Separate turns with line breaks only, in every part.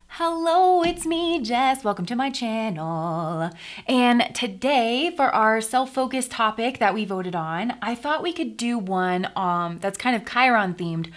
Hello, it's me, Jess. Welcome to my channel. And today, for our self-focused topic that we voted on, I thought we could do one that's kind of Chiron themed.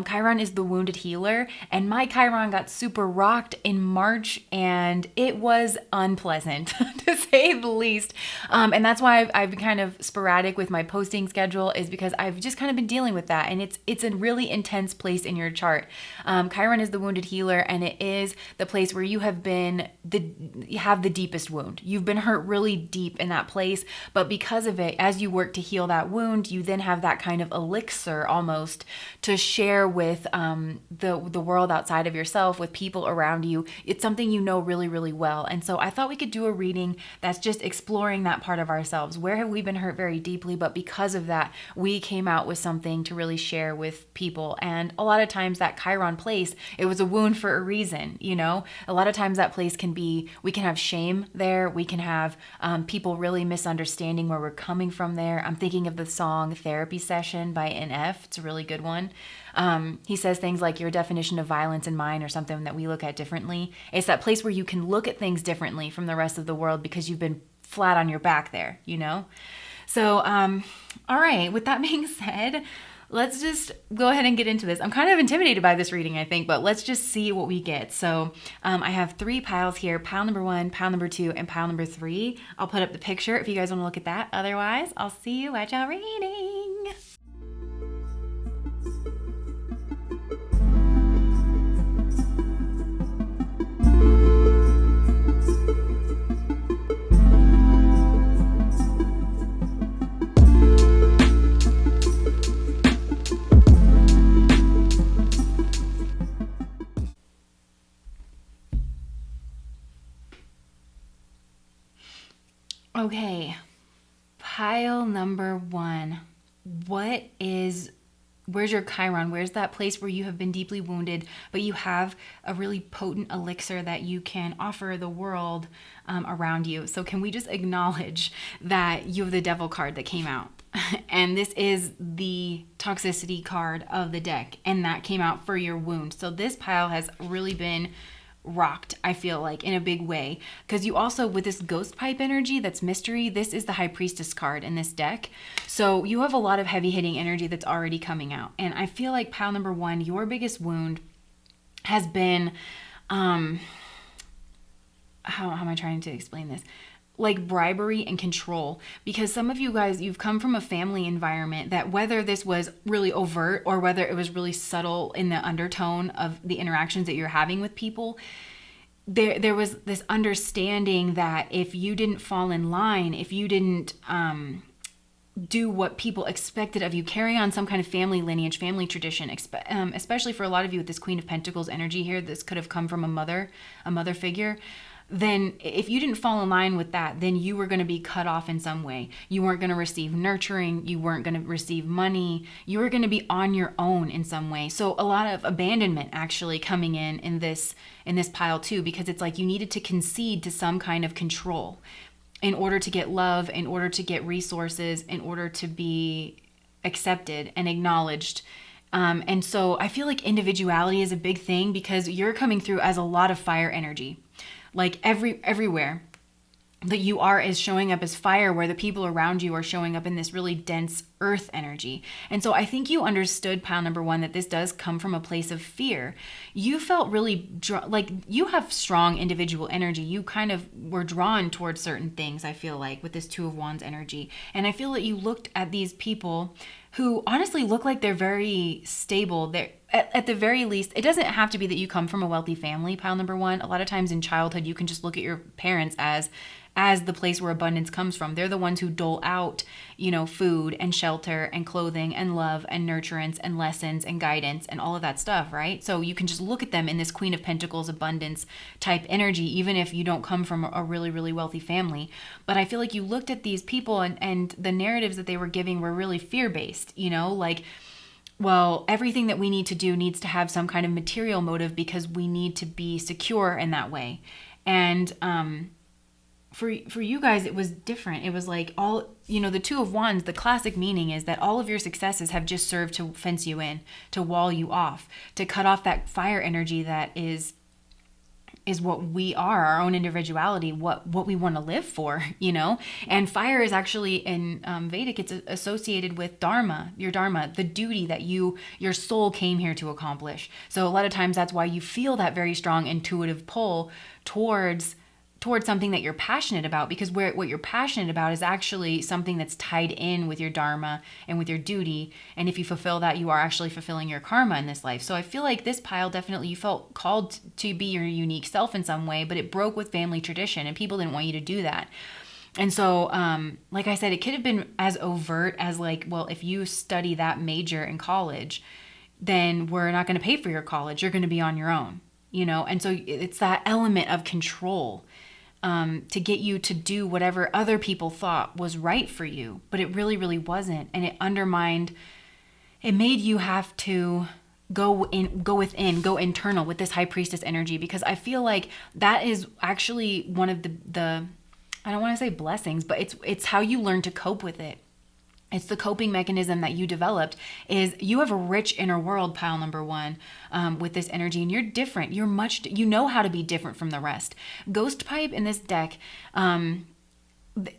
Chiron is the wounded healer, and my Chiron got super rocked in March, and it was unpleasant to say the least. And that's why I've been kind of sporadic with my posting schedule, is because I've just kind of been dealing with that, and it's a really intense place in your chart. Chiron is the wounded healer, and it is the place where you have you have the deepest wound. You've been hurt really deep in that place, but because of it, as you work to heal that wound, you then have that kind of elixir almost to share with the world outside of yourself, with people around you. It's something you know really, really well. And so I thought we could do a reading that's just exploring that part of ourselves. Where have we been hurt very deeply, but because of that, we came out with something to really share with people. And a lot of times that Chiron place, it was a wound for a reason, you know? A lot of times that place we can have shame there. We can have people really misunderstanding where we're coming from there. I'm thinking of the song Therapy Session by NF. It's a really good one. He says things like, your definition of violence and mine, or something that we look at differently. It's that place where you can look at things differently from the rest of the world because you've been flat on your back there, you know? So, all right, with that being said, let's just go ahead and get into this. I'm kind of intimidated by this reading, I think, but let's just see what we get. So I have 3 piles here, pile number 1, pile number 2, and pile number 3. I'll put up the picture if you guys want to look at that. Otherwise, I'll see you at your reading. Okay, pile number 1. Where's your Chiron? Where's that place where you have been deeply wounded, but you have a really potent elixir that you can offer the world around you? So can we just acknowledge that you have the Devil card that came out? And this is the toxicity card of the deck, and that came out for your wound. So this pile has really been rocked, I feel like, in a big way, because you also, with this ghost pipe energy that's mystery, this is the High Priestess card in this deck. So you have a lot of heavy hitting energy that's already coming out, and I feel like pile number 1, your biggest wound has been how am I trying to explain this? Like bribery and control, because some of you guys, you've come from a family environment that, whether this was really overt or whether it was really subtle in the undertone of the interactions that you're having with people, there was this understanding that if you didn't fall in line, if you didn't do what people expected of you, carry on some kind of family lineage, family tradition, especially for a lot of you with this Queen of Pentacles energy here, this could have come from a mother figure. Then if you didn't fall in line with that, then you were going to be cut off in some way. You weren't going to receive nurturing. You weren't going to receive money. You were going to be on your own in some way. So a lot of abandonment actually coming in this pile too, because it's like you needed to concede to some kind of control in order to get love, in order to get resources, in order to be accepted and acknowledged. And so I feel like individuality is a big thing, because you're coming through as a lot of fire energy. Like everywhere that you are is showing up as fire, where the people around you are showing up in this really dense earth energy. And so I think you understood, pile number 1, that this does come from a place of fear. You felt really like you have strong individual energy. You kind of were drawn towards certain things, I feel like, with this 2 of Wands energy. And I feel that you looked at these people who honestly look like they're very stable. They're at the very least, it doesn't have to be that you come from a wealthy family, pile number 1. A lot of times in childhood, you can just look at your parents as the place where abundance comes from. They're the ones who dole out, you know, food and shelter and clothing and love and nurturance and lessons and guidance and all of that stuff, right? So you can just look at them in this Queen of Pentacles abundance type energy, even if you don't come from a really, really wealthy family. But I feel like you looked at these people, and the narratives that they were giving were really fear-based, you know, like, well, everything that we need to do needs to have some kind of material motive because we need to be secure in that way. And for you guys, it was different. It was like all, the Two of Wands, the classic meaning is that all of your successes have just served to fence you in, to wall you off, to cut off that fire energy that is what we are, our own individuality, what we want to live for, And fire is actually in Vedic, it's associated with dharma, your dharma, the duty that your soul came here to accomplish. So a lot of times that's why you feel that very strong intuitive pull towards something that you're passionate about, because what you're passionate about is actually something that's tied in with your dharma and with your duty. And if you fulfill that, you are actually fulfilling your karma in this life. So I feel like this pile, definitely you felt called to be your unique self in some way, but it broke with family tradition and people didn't want you to do that. And so, like I said, it could have been as overt as like, well, if you study that major in college, then we're not going to pay for your college. You're going to be on your own, And so it's that element of control, to get you to do whatever other people thought was right for you, but it really, really wasn't. And it made you have to go within, go internal with this high priestess energy, because I feel like that is actually one of the I don't want to say blessings, but it's how you learn to cope with it. It's the coping mechanism that you developed. Is you have a rich inner world, pile number one, with this energy, and you're different. You know how to be different from the rest. Ghost pipe in this deck,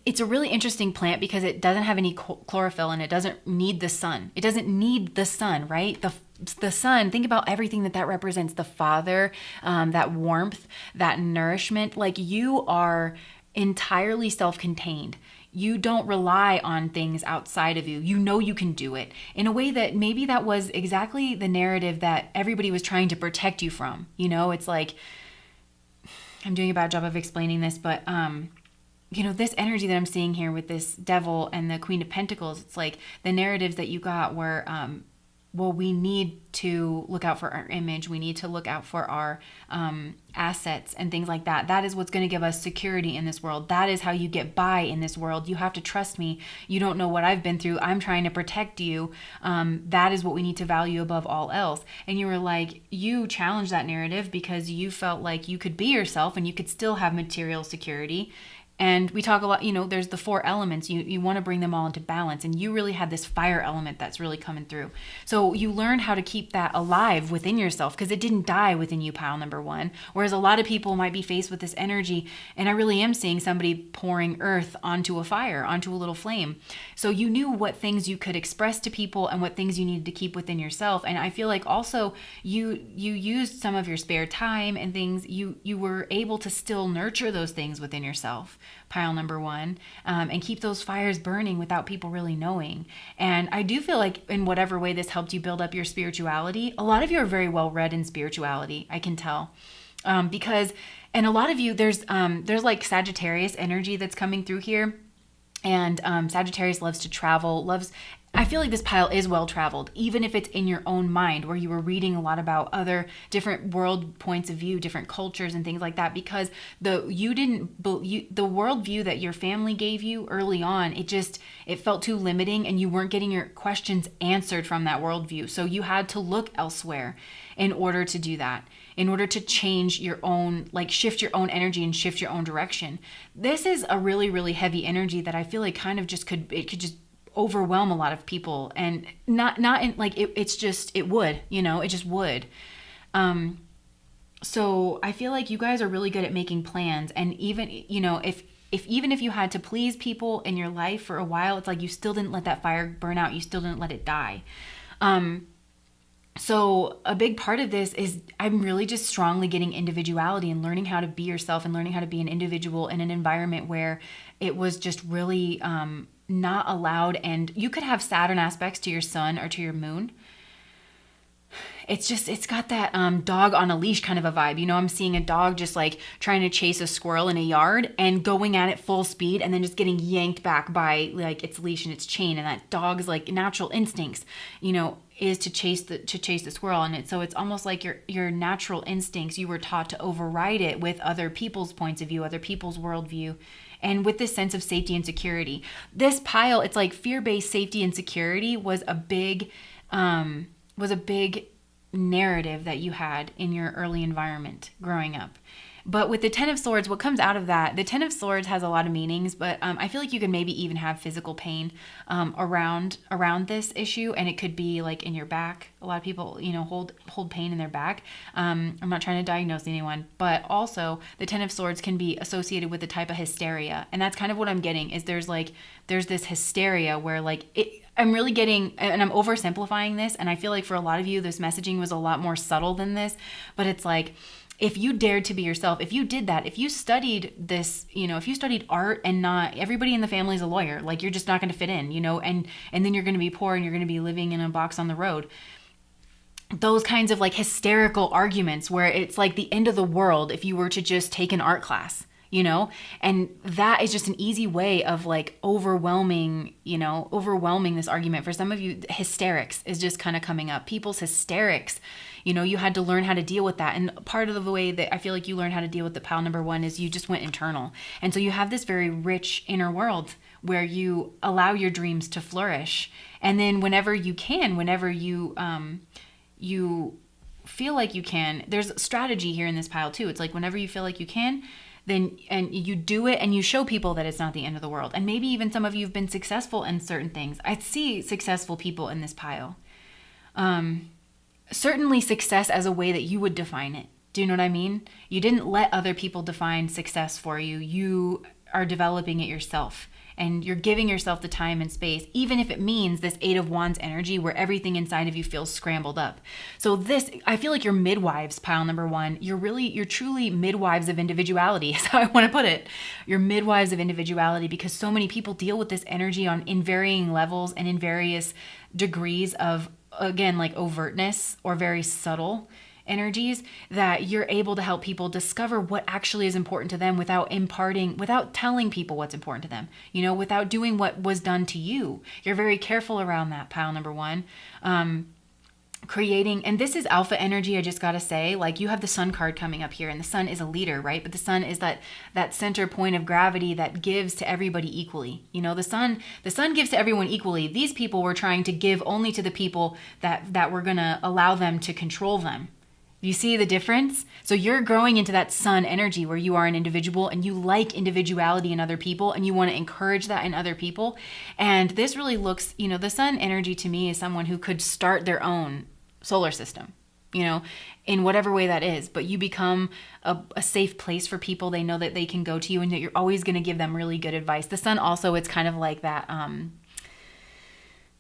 it's a really interesting plant because it doesn't have any chlorophyll and it doesn't need the sun. It doesn't need the sun, right? The sun, think about everything that represents. The father, that warmth, that nourishment. Like, you are entirely self-contained. You don't rely on things outside of you. You know you can do it in a way that maybe that was exactly the narrative that everybody was trying to protect you from. It's like, I'm doing a bad job of explaining this, but this energy that I'm seeing here with this devil and the Queen of Pentacles, it's like the narratives that you got were, well, we need to look out for our image. We need to look out for our assets and things like that. That is what's going to give us security in this world. That is how you get by in this world. You have to trust me. You don't know what I've been through. I'm trying to protect you. That is what we need to value above all else. And you were like, you challenged that narrative because you felt like you could be yourself and you could still have material security. And we talk a lot, there's the four elements. You want to bring them all into balance. And you really had this fire element that's really coming through. So you learned how to keep that alive within yourself, because it didn't die within you, pile number one. Whereas a lot of people might be faced with this energy. And I really am seeing somebody pouring earth onto a fire, onto a little flame. So you knew what things you could express to people and what things you needed to keep within yourself. And I feel like also you used some of your spare time and things. You were able to still nurture those things within yourself, pile number one, and keep those fires burning without people really knowing. And I do feel like in whatever way this helped you build up your spirituality, a lot of you are very well read in spirituality, I can tell. Because, and a lot of you, there's like Sagittarius energy that's coming through here. And Sagittarius loves to travel, I feel like this pile is well traveled, even if it's in your own mind, where you were reading a lot about other different world points of view, different cultures and things like that, because the worldview that your family gave you early on, it felt too limiting, and you weren't getting your questions answered from that worldview. So you had to look elsewhere in order to do that, in order to change your own, like shift your own energy and shift your own direction. This is a really, really heavy energy that I feel like kind of could just overwhelm a lot of people, and not in like it just would. So I feel like you guys are really good at making plans, and even if you had to please people in your life for a while, it's like you still didn't let that fire burn out, you still didn't let it die. So a big part of this is I'm really just strongly getting individuality and learning how to be yourself and learning how to be an individual in an environment where it was just really not allowed. And you could have Saturn aspects to your sun or to your moon. It's got that dog on a leash kind of a vibe. I'm seeing a dog just like trying to chase a squirrel in a yard and going at it full speed and then just getting yanked back by like its leash and its chain. And that dog's like natural instincts, is to chase the squirrel. And so it's almost like your natural instincts, you were taught to override it with other people's points of view, other people's worldview. And with this sense of safety and security, this pile, it's like fear-based safety and security was a big narrative that you had in your early environment growing up. But with the Ten of Swords, what comes out of that, the Ten of Swords has a lot of meanings, but I feel like you could maybe even have physical pain around this issue, and it could be like in your back. A lot of people, hold pain in their back. I'm not trying to diagnose anyone, but also the Ten of Swords can be associated with a type of hysteria, and that's kind of what I'm getting. Is there's this hysteria where I'm really getting, and I'm oversimplifying this, and I feel like for a lot of you, this messaging was a lot more subtle than this, but it's like, if you dared to be yourself, if you did that, if you studied this, if you studied art and not everybody in the family is a lawyer, like you're just not going to fit in, and then you're going to be poor and you're going to be living in a box on the road. Those kinds of like hysterical arguments where it's like the end of the world if you were to just take an art class, and that is just an easy way of like overwhelming this argument. For some of you, hysterics is just kind of coming up. People's hysterics, you had to learn how to deal with that. And part of the way that I feel like you learn how to deal with the pile number one is you just went internal. And so you have this very rich inner world where you allow your dreams to flourish. And then whenever you feel like you can, there's strategy here in this pile too. It's like whenever you feel like you can, then and you do it and you show people that it's not the end of the world. And maybe even some of you have been successful in certain things. I see successful people in this pile. Certainly success as a way that you would define it. Do you know what I mean? You didn't let other people define success for you. You are developing it yourself. And you're giving yourself the time and space, even if it means this Eight of Wands energy where everything inside of you feels scrambled up. So this, I feel like you're midwives, pile number one. You're truly midwives of individuality is how I want to put it. You're midwives of individuality because so many people deal with this energy in varying levels and in various degrees of, again, like overtness or very subtle energies, that you're able to help people discover what actually is important to them without telling people what's important to them, without doing what was done to you. You're very careful around that, pile number one. Creating, and this is alpha energy, I just gotta say, like you have the sun card coming up here, and the sun is a leader, right? But the sun is that center point of gravity that gives to everybody equally. The sun gives to everyone equally. These people were trying to give only to the people that were gonna allow them to control them. You see the difference? So you're growing into that sun energy where you are an individual and you like individuality in other people and you want to encourage that in other people. And this really looks, the sun energy to me is someone who could start their own solar system, in whatever way that is. But you become a safe place for people. They know that they can go to you and that you're always going to give them really good advice. The sun also, it's kind of like that,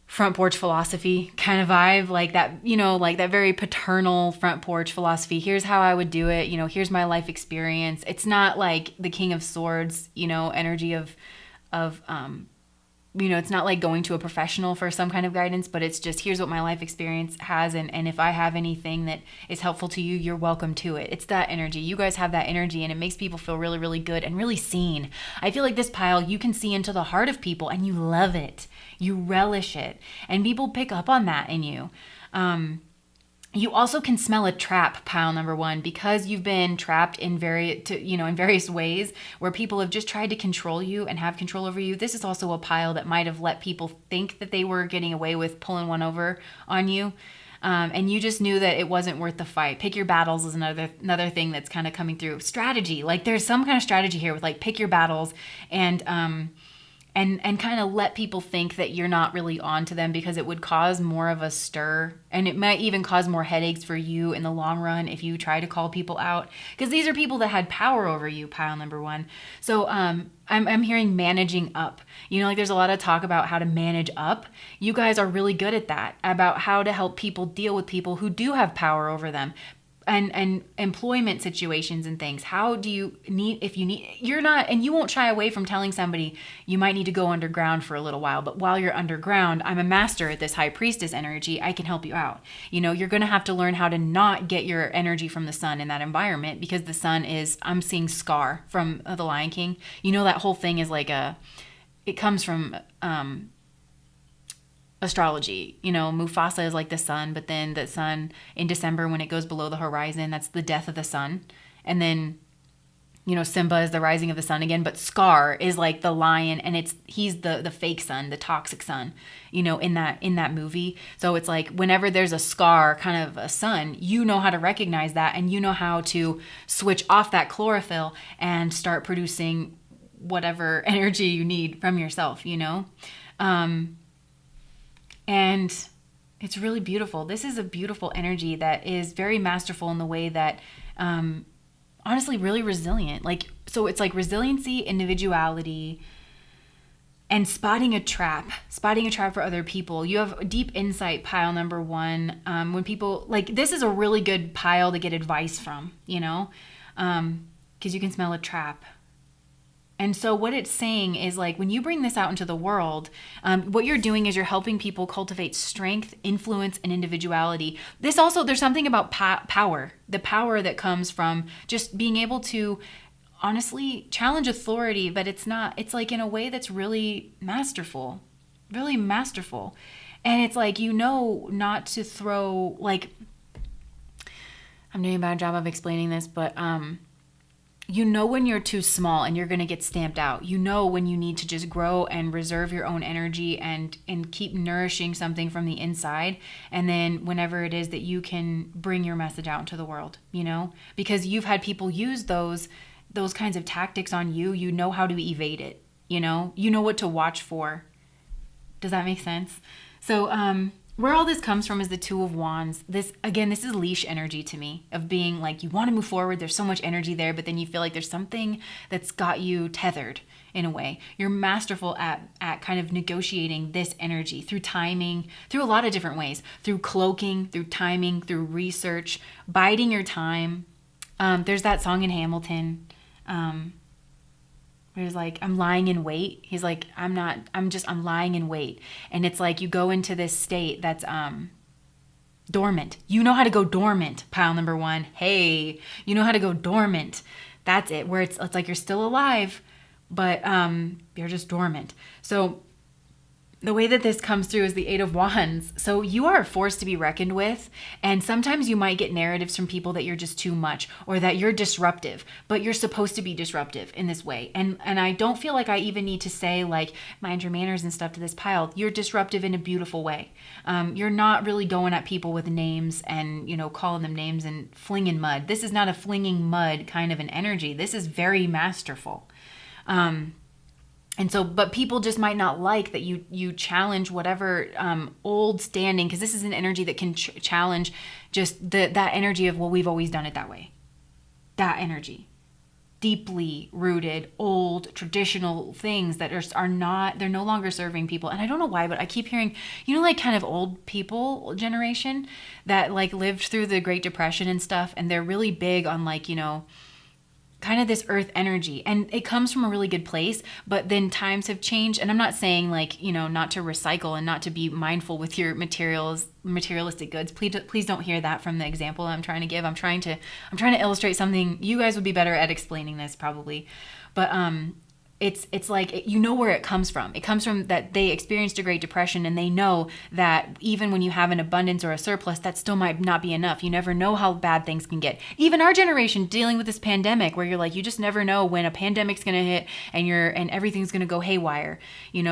front porch philosophy kind of vibe, like that, like that very paternal front porch philosophy. Here's how I would do it. Here's my life experience. It's not like the King of Swords, energy of, it's not like going to a professional for some kind of guidance, but it's just, here's what my life experience has. And if I have anything that is helpful to you, you're welcome to it. It's that energy. You guys have that energy and it makes people feel really, really good and really seen. I feel like this pile, you can see into the heart of people and you love it. You relish it. And people pick up on that in you. You also can smell a trap, pile number one, because you've been trapped in various ways where people have just tried to control you and have control over you. This is also a pile that might have let people think that they were getting away with pulling one over on you. And you just knew that it wasn't worth the fight. Pick your battles is another thing that's kind of coming through. Strategy, like there's some kind of strategy here with like pick your battles and kind of let people think that you're not really on to them, because it would cause more of a stir, and it might even cause more headaches for you in the long run if you try to call people out, because these are people that had power over you, pile number one. So I'm hearing managing up. Like there's a lot of talk about how to manage up. You guys are really good at that, about how to help people deal with people who do have power over them. And employment situations and things. How do you need, if you need, you're not, and you won't shy away from telling somebody you might need to go underground for a little while, but while you're underground, I'm a master at this high priestess energy. I can help you out. You're going to have to learn how to not get your energy from the sun in that environment, because the sun is, I'm seeing Scar from The Lion King. That whole thing is like it comes from, astrology. Mufasa is like the sun, but then the sun in December when it goes below the horizon, that's the death of the sun. And then Simba is the rising of the sun again, but Scar is like the lion, and he's the fake sun, the toxic sun, in that movie. So it's like whenever there's a Scar, kind of a sun, you know how to recognize that, and you know how to switch off that chlorophyll and start producing whatever energy you need from yourself, and it's really beautiful. This is a beautiful energy that is very masterful in the way that honestly really resilient. So it's like resiliency, individuality, and spotting a trap for other people. You have deep insight, pile number 1. When people this is a really good pile to get advice from, because you can smell a trap. And so what it's saying is when you bring this out into the world, what you're doing is you're helping people cultivate strength, influence, and individuality. There's something about power, the power that comes from just being able to honestly challenge authority, but it's in a way that's really masterful. And it's not to throw, I'm doing a bad job of explaining this, but when you're too small and you're going to get stamped out. When you need to just grow and reserve your own energy and keep nourishing something from the inside. And then whenever it is that you can bring your message out into the world, because you've had people use those kinds of tactics on you. You know how to evade it. You know what to watch for. Does that make sense? So, where all this comes from is the Two of Wands. This is leash energy to me, of being you want to move forward. There's so much energy there, but then you feel like there's something that's got you tethered in a way. You're masterful at kind of negotiating this energy through timing, through a lot of different ways, through cloaking, through timing, through research, biding your time. There's that song in Hamilton, where he's I'm lying in wait. He's I'm lying in wait. And it's you go into this state that's dormant. You know how to go dormant, pile number 1. Hey, you know how to go dormant. That's it, where it's you're still alive, but you're just dormant. So the way that this comes through is the Eight of Wands. So you are a force to be reckoned with. And sometimes you might get narratives from people that you're just too much, or that you're disruptive, but you're supposed to be disruptive in this way. And I don't feel like I even need to say mind your manners and stuff to this pile. You're disruptive in a beautiful way. You're not really going at people with names and, calling them names and flinging mud. This is not a flinging mud kind of an energy. This is very masterful. And so, but people just might not like that you challenge whatever old standing, because this is an energy that can challenge just that energy of, well, we've always done it that way. That energy. Deeply rooted, old, traditional things that are not, they're no longer serving people. And I don't know why, but I keep hearing, kind of old people generation that lived through the Great Depression and stuff. And they're really big on kind of this earth energy, and it comes from a really good place, but then times have changed. And I'm not saying not to recycle and not to be mindful with your materialistic goods. Please don't hear that from the example I'm trying to give. I'm trying to illustrate something. You guys would be better at explaining this probably, but it's where it comes from. It comes from that they experienced a Great Depression, and they know that even when you have an abundance or a surplus, that still might not be enough. You never know how bad things can get. Even our generation dealing with this pandemic, where you're you just never know when a pandemic's going to hit and everything's going to go haywire,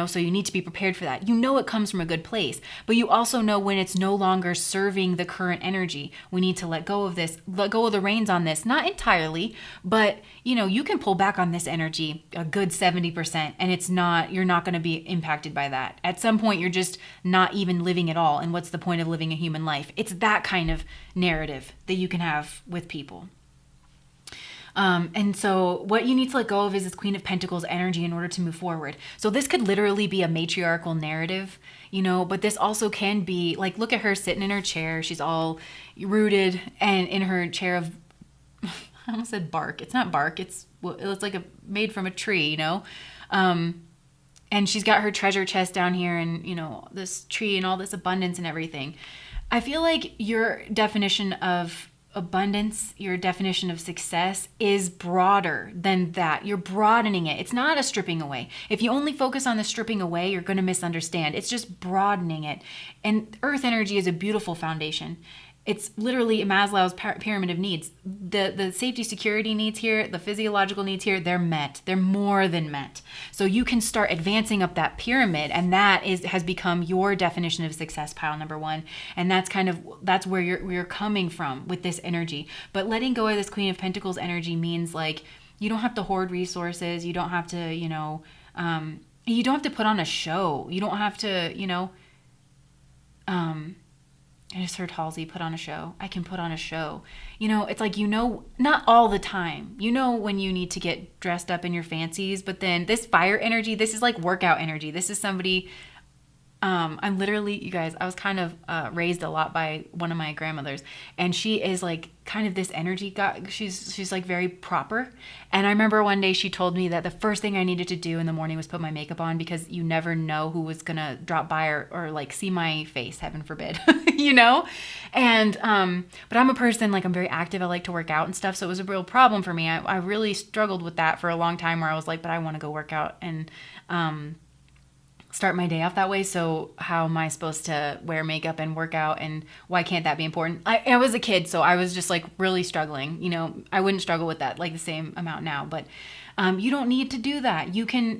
so you need to be prepared for that. It comes from a good place, but you also know when it's no longer serving the current energy. We need to let go of this, let go of the reins on this, not entirely, but you can pull back on this energy a good 70%, and you're not going to be impacted by that. At some point, you're just not even living at all. And what's the point of living a human life? It's that kind of narrative that you can have with people. And so what you need to let go of is this Queen of Pentacles energy in order to move forward. So this could literally be a matriarchal narrative, but this also can be look at her sitting in her chair. She's all rooted and in her chair of, I almost said bark. It's not bark. It's made from a tree, and she's got her treasure chest down here, and this tree and all this abundance and everything. I feel like your definition of abundance, your definition of success is broader than that. You're broadening it. It's not a stripping away. If you only focus on the stripping away, you're going to misunderstand. It's just broadening it. And earth energy is a beautiful foundation. It's literally Maslow's pyramid of needs. The safety security needs here, the physiological needs here, they're met. They're more than met. So you can start advancing up that pyramid, and that has become your definition of success, pile number one. And that's where you're coming from with this energy. But letting go of this Queen of Pentacles energy means like you don't have to hoard resources. You don't have to, you don't have to put on a show. You don't have to, I just heard Halsey put on a show. I can put on a show. It's like, not all the time. When you need to get dressed up in your fancies, but then this fire energy, this is like workout energy. This is somebody, I'm literally, you guys, I was kind of raised a lot by one of my grandmothers, and she is like kind of this energy god. She's like very proper. And I remember one day she told me that the first thing I needed to do in the morning was put my makeup on, because you never know who was gonna drop by or like see my face, heaven forbid, And but I'm a person, like, I'm very active. I like to work out and stuff, so it was a real problem for me. I really struggled with that for a long time, where I was like, but I want to go work out and start my day off that way. So how am I supposed to wear makeup and work out, and why can't that be important? I was a kid, so I was just like really struggling. I wouldn't struggle with that like the same amount now, but you don't need to do that.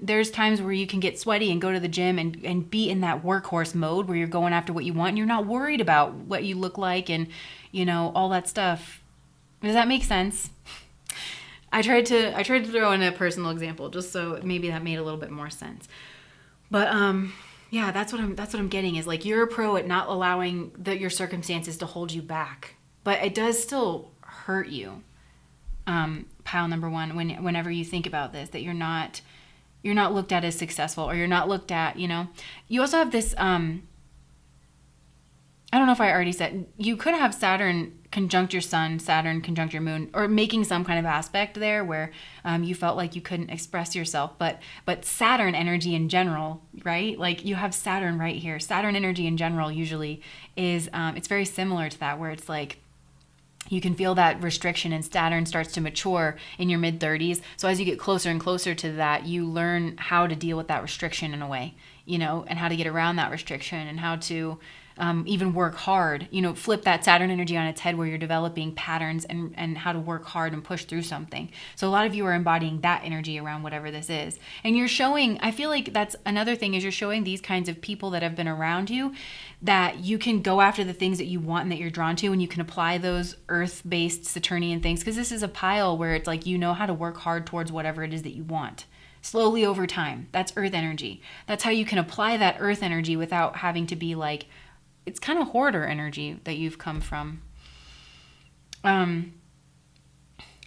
There's times where you can get sweaty and go to the gym and be in that workhorse mode where you're going after what you want, and you're not worried about what you look like and all that stuff. Does that make sense? I tried to throw in a personal example just so maybe that made a little bit more sense. But yeah, that's what I'm getting, is like, you're a pro at not allowing your circumstances to hold you back, but it does still hurt you. Pile number one, whenever you think about this, that you're not looked at as successful, or you're not looked at, you also have this, I don't know if I already said, you could have Saturn conjunct your sun, Saturn conjunct your moon, or making some kind of aspect there where you felt like you couldn't express yourself. But Saturn energy in general, right? Like, you have Saturn right here. Saturn energy in general usually is, it's very similar to that, where it's like, you can feel that restriction, and Saturn starts to mature in your mid-30s. So as you get closer and closer to that, you learn how to deal with that restriction in a way, and how to get around that restriction, and how to even work hard, flip that Saturn energy on its head, where you're developing patterns and how to work hard and push through something. So a lot of you are embodying that energy around whatever this is. And you're showing, I feel like that's another thing, is you're showing these kinds of people that have been around you that you can go after the things that you want and that you're drawn to, and you can apply those earth-based Saturnian things, because this is a pile where it's like, how to work hard towards whatever it is that you want. Slowly over time. That's earth energy. That's how you can apply that earth energy without having to be like, it's kind of hoarder energy that you've come from.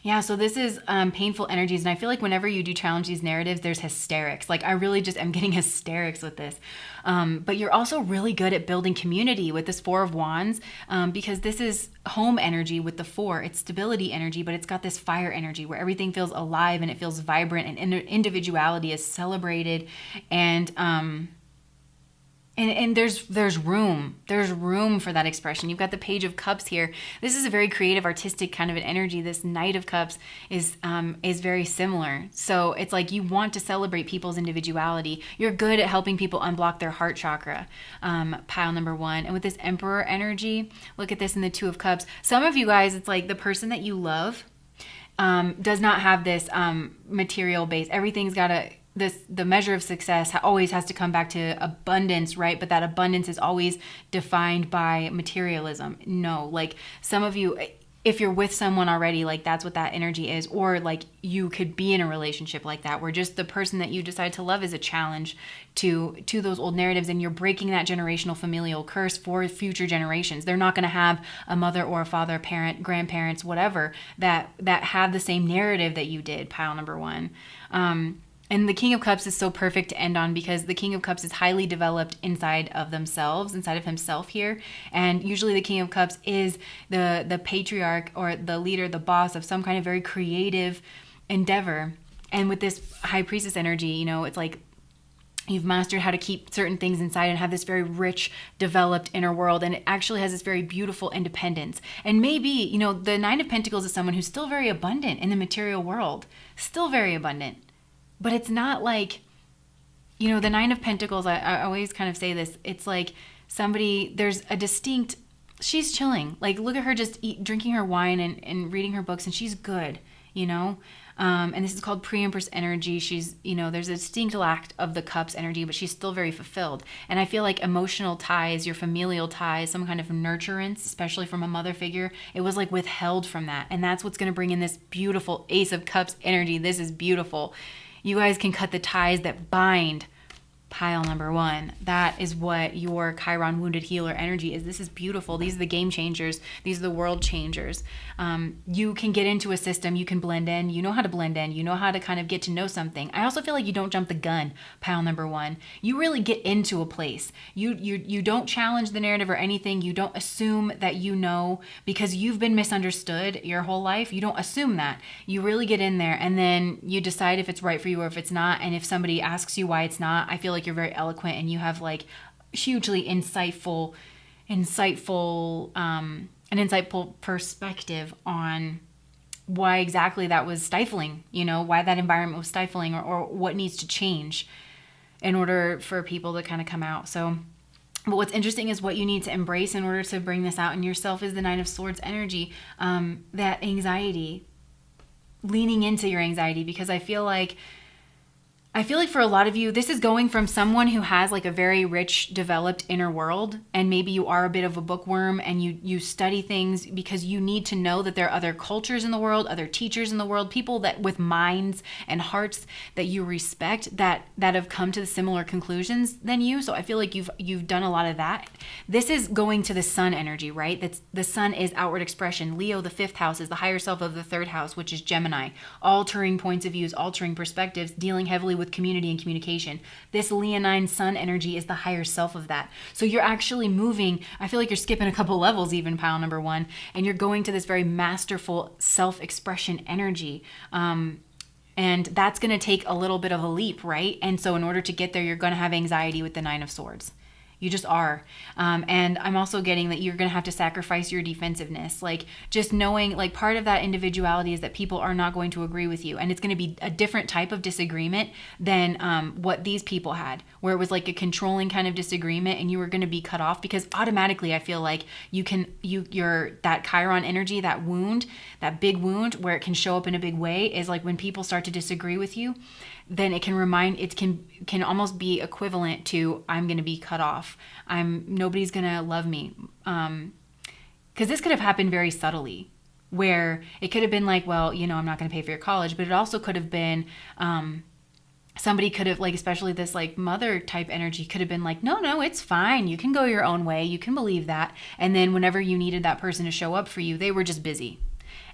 Yeah, so this is painful energies. And I feel like whenever you do challenge these narratives, there's hysterics. Like, I really just am getting hysterics with this. But you're also really good at building community with this Four of Wands, because this is home energy with the four. It's stability energy, but it's got this fire energy where everything feels alive and it feels vibrant, and individuality is celebrated. And there's room for that expression. You've got the Page of Cups here. This is a very creative, artistic kind of an energy. This Knight of Cups is very similar. So it's like, you want to celebrate people's individuality. You're good at helping people unblock their heart chakra. Pile number one. And with this Emperor energy, look at this in the Two of Cups. Some of you guys, it's like the person that you love does not have this material base. Everything's got the measure of success always has to come back to abundance, right? But that abundance is always defined by materialism. No, like, some of you, if you're with someone already, like, that's what that energy is. Or like, you could be in a relationship like that, where just the person that you decide to love is a challenge to those old narratives, and you're breaking that generational familial curse for future generations. They're not going to have a mother or a father, parent, grandparents, whatever, that have the same narrative that you did. Pile number one. And the King of Cups is so perfect to end on, because the King of Cups is highly developed inside of themselves, inside of himself here. And usually the King of Cups is the patriarch, or the leader, the boss of some kind of very creative endeavor. And with this High Priestess energy, it's like, you've mastered how to keep certain things inside and have this very rich, developed inner world. And it actually has this very beautiful independence. And maybe, the Nine of Pentacles is someone who's still very abundant in the material world, still very abundant. But it's not like, the Nine of Pentacles, I always kind of say this, it's like there's a distinct she's chilling. Like, look at her just drinking her wine and reading her books, and she's good, you know? And this is called pre-empress energy. She's, there's a distinct lack of the cups energy, but she's still very fulfilled. And I feel like emotional ties, your familial ties, some kind of nurturance, especially from a mother figure, it was like withheld from that. And that's what's going to bring in this beautiful Ace of Cups energy. This is beautiful. You guys can cut the ties that bind pile number 1. That is what your Chiron wounded healer energy is. This is beautiful. These are the game changers. These are the world changers. You can get into a system. You can blend in. You know how to blend in. You know how to kind of get to know something. I also feel like you don't jump the gun, pile number 1. You really get into a place. You don't challenge the narrative or anything. You don't assume that you know because you've been misunderstood your whole life. You don't assume that. You really get in there, and then you decide if it's right for you or if it's not. And if somebody asks you why it's not, I feel like you're very eloquent and you have like hugely insightful perspective on why exactly that was stifling, why that environment was stifling, or what needs to change in order for people to kind of come out. So, but what's interesting is what you need to embrace in order to bring this out in yourself is the Nine of Swords energy, that anxiety, leaning into your anxiety, because I feel like for a lot of you, this is going from someone who has like a very rich, developed inner world, and maybe you are a bit of a bookworm and you study things because you need to know that there are other cultures in the world, other teachers in the world, people that with minds and hearts that you respect that have come to similar conclusions than you. So I feel like you've done a lot of that. This is going to the sun energy, right? That's the sun is outward expression. Leo, the 5th house, is the higher self of the 3rd house, which is Gemini, altering points of views, altering perspectives, dealing heavily with community and communication. This Leonine sun energy is the higher self of that. So you're actually moving, I feel like you're skipping a couple levels even, pile number 1, and you're going to this very masterful self-expression energy. And that's going to take a little bit of a leap, right? And so in order to get there, you're going to have anxiety with the 9 of Swords. You just are. And I'm also getting that you're going to have to sacrifice your defensiveness. Like just knowing, like part of that individuality is that people are not going to agree with you. And it's going to be a different type of disagreement than what these people had, where it was like a controlling kind of disagreement and you were going to be cut off because automatically I feel like you're that Chiron energy, that wound, that big wound where it can show up in a big way is like when people start to disagree with you, then it can almost be equivalent to I'm going to be cut off. Nobody's going to love me. Because this could have happened very subtly, where it could have been like, well, I'm not going to pay for your college, but it also could have been somebody could have, like, especially this like mother type energy could have been like, no, it's fine. You can go your own way. You can believe that. And then whenever you needed that person to show up for you, they were just busy.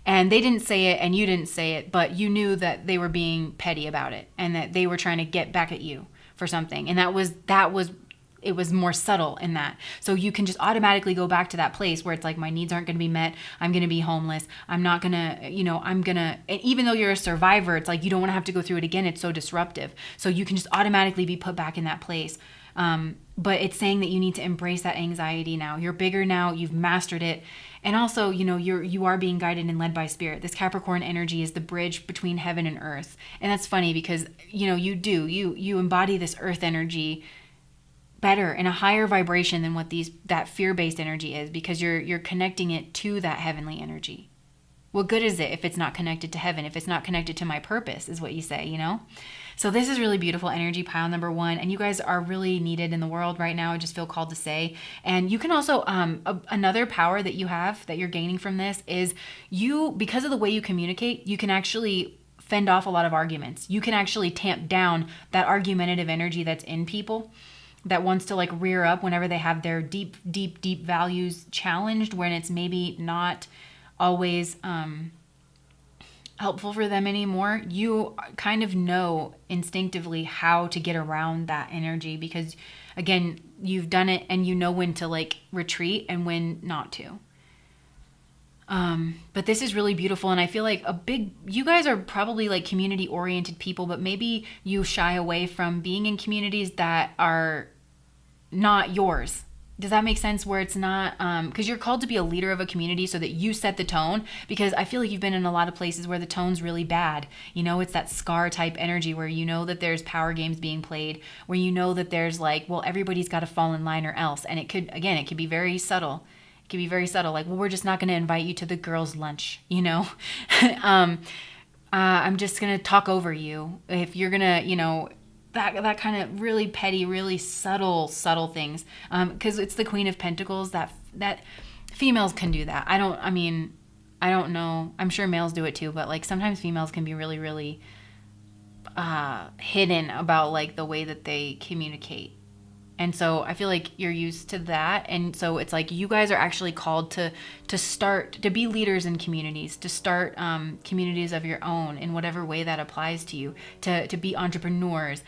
And they didn't say it and you didn't say it, but you knew that they were being petty about it and that they were trying to get back at you for something. And it was more subtle in that. So you can just automatically go back to that place where it's like, my needs aren't going to be met. I'm going to be homeless. I'm not going to, and even though you're a survivor, it's like, you don't want to have to go through it again. It's so disruptive. So you can just automatically be put back in that place. But it's saying that you need to embrace that anxiety now. You're bigger now. You've mastered it. And also, you are being guided and led by spirit. This Capricorn energy is the bridge between heaven and earth. And that's funny because, you embody this earth energy better in a higher vibration than what that fear-based energy is, because you're connecting it to that heavenly energy. What good is it if it's not connected to heaven, if it's not connected to my purpose, is what you say, So this is really beautiful energy, pile number 1. And you guys are really needed in the world right now. I just feel called to say. And you can also, another power that you have that you're gaining from this is because of the way you communicate, you can actually fend off a lot of arguments. You can actually tamp down that argumentative energy that's in people that wants to like rear up whenever they have their deep, deep, deep values challenged, when it's maybe not always helpful for them anymore. You kind of know instinctively how to get around that energy because, again, you've done it and you know when to like retreat and when not to. But this is really beautiful, and I feel like you guys are probably like community oriented people, but maybe you shy away from being in communities that are not yours. Does that make sense? Where it's not, because you're called to be a leader of a community so that you set the tone, because I feel like you've been in a lot of places where the tone's really bad. It's that scar type energy where that there's power games being played, where that there's like, well, everybody's got to fall in line or else. And it could be very subtle. It can be very subtle. Like, well, we're just not going to invite you to the girls' lunch, I'm just going to talk over you. If you're going to, that kind of really petty, really subtle things. Because it's the Queen of Pentacles that females can do that. I don't know. I'm sure males do it too, but like sometimes females can be really, really hidden about like the way that they communicate. And so I feel like you're used to that. And so it's like you guys are actually called to be leaders in communities, to start communities of your own in whatever way that applies to you, to be entrepreneurs.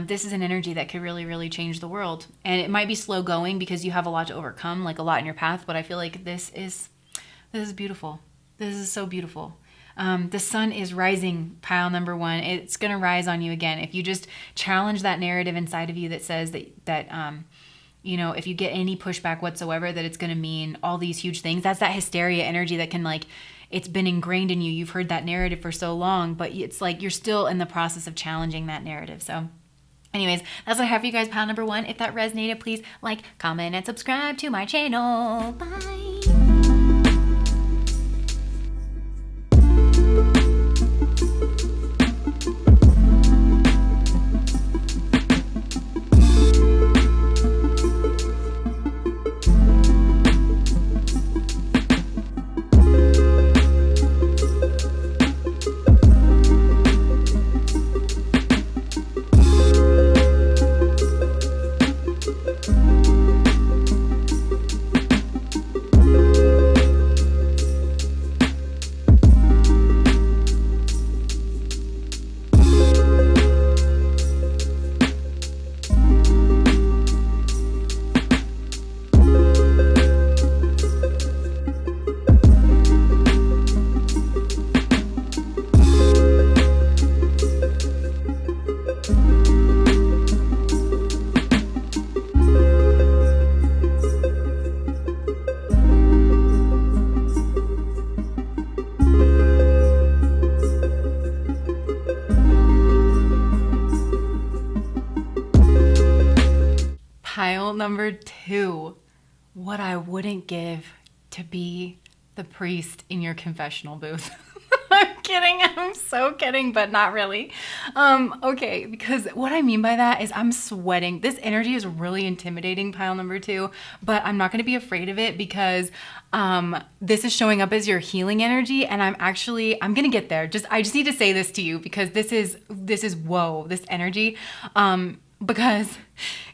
This is an energy that could really, really change the world. And it might be slow going because you have a lot to overcome, like a lot in your path. But I feel like this is beautiful. This is so beautiful. The sun is rising, pile number 1. It's going to rise on you again. If you just challenge that narrative inside of you that says that if you get any pushback whatsoever, that it's going to mean all these huge things. That's that hysteria energy that can it's been ingrained in you. You've heard that narrative for so long, but it's like you're still in the process of challenging that narrative. So anyways, that's what I have for you guys, pile number 1. If that resonated, please like, comment, and subscribe to my channel. Bye. Pile number 2, what I wouldn't give to be the priest in your confessional booth. I'm kidding. I'm so kidding, but not really. Okay, because what I mean by that is I'm sweating. This energy is really intimidating, pile number 2, but I'm not going to be afraid of it because this is showing up as your healing energy, and I'm going to get there. I just need to say this to you because this is whoa, this energy. Because,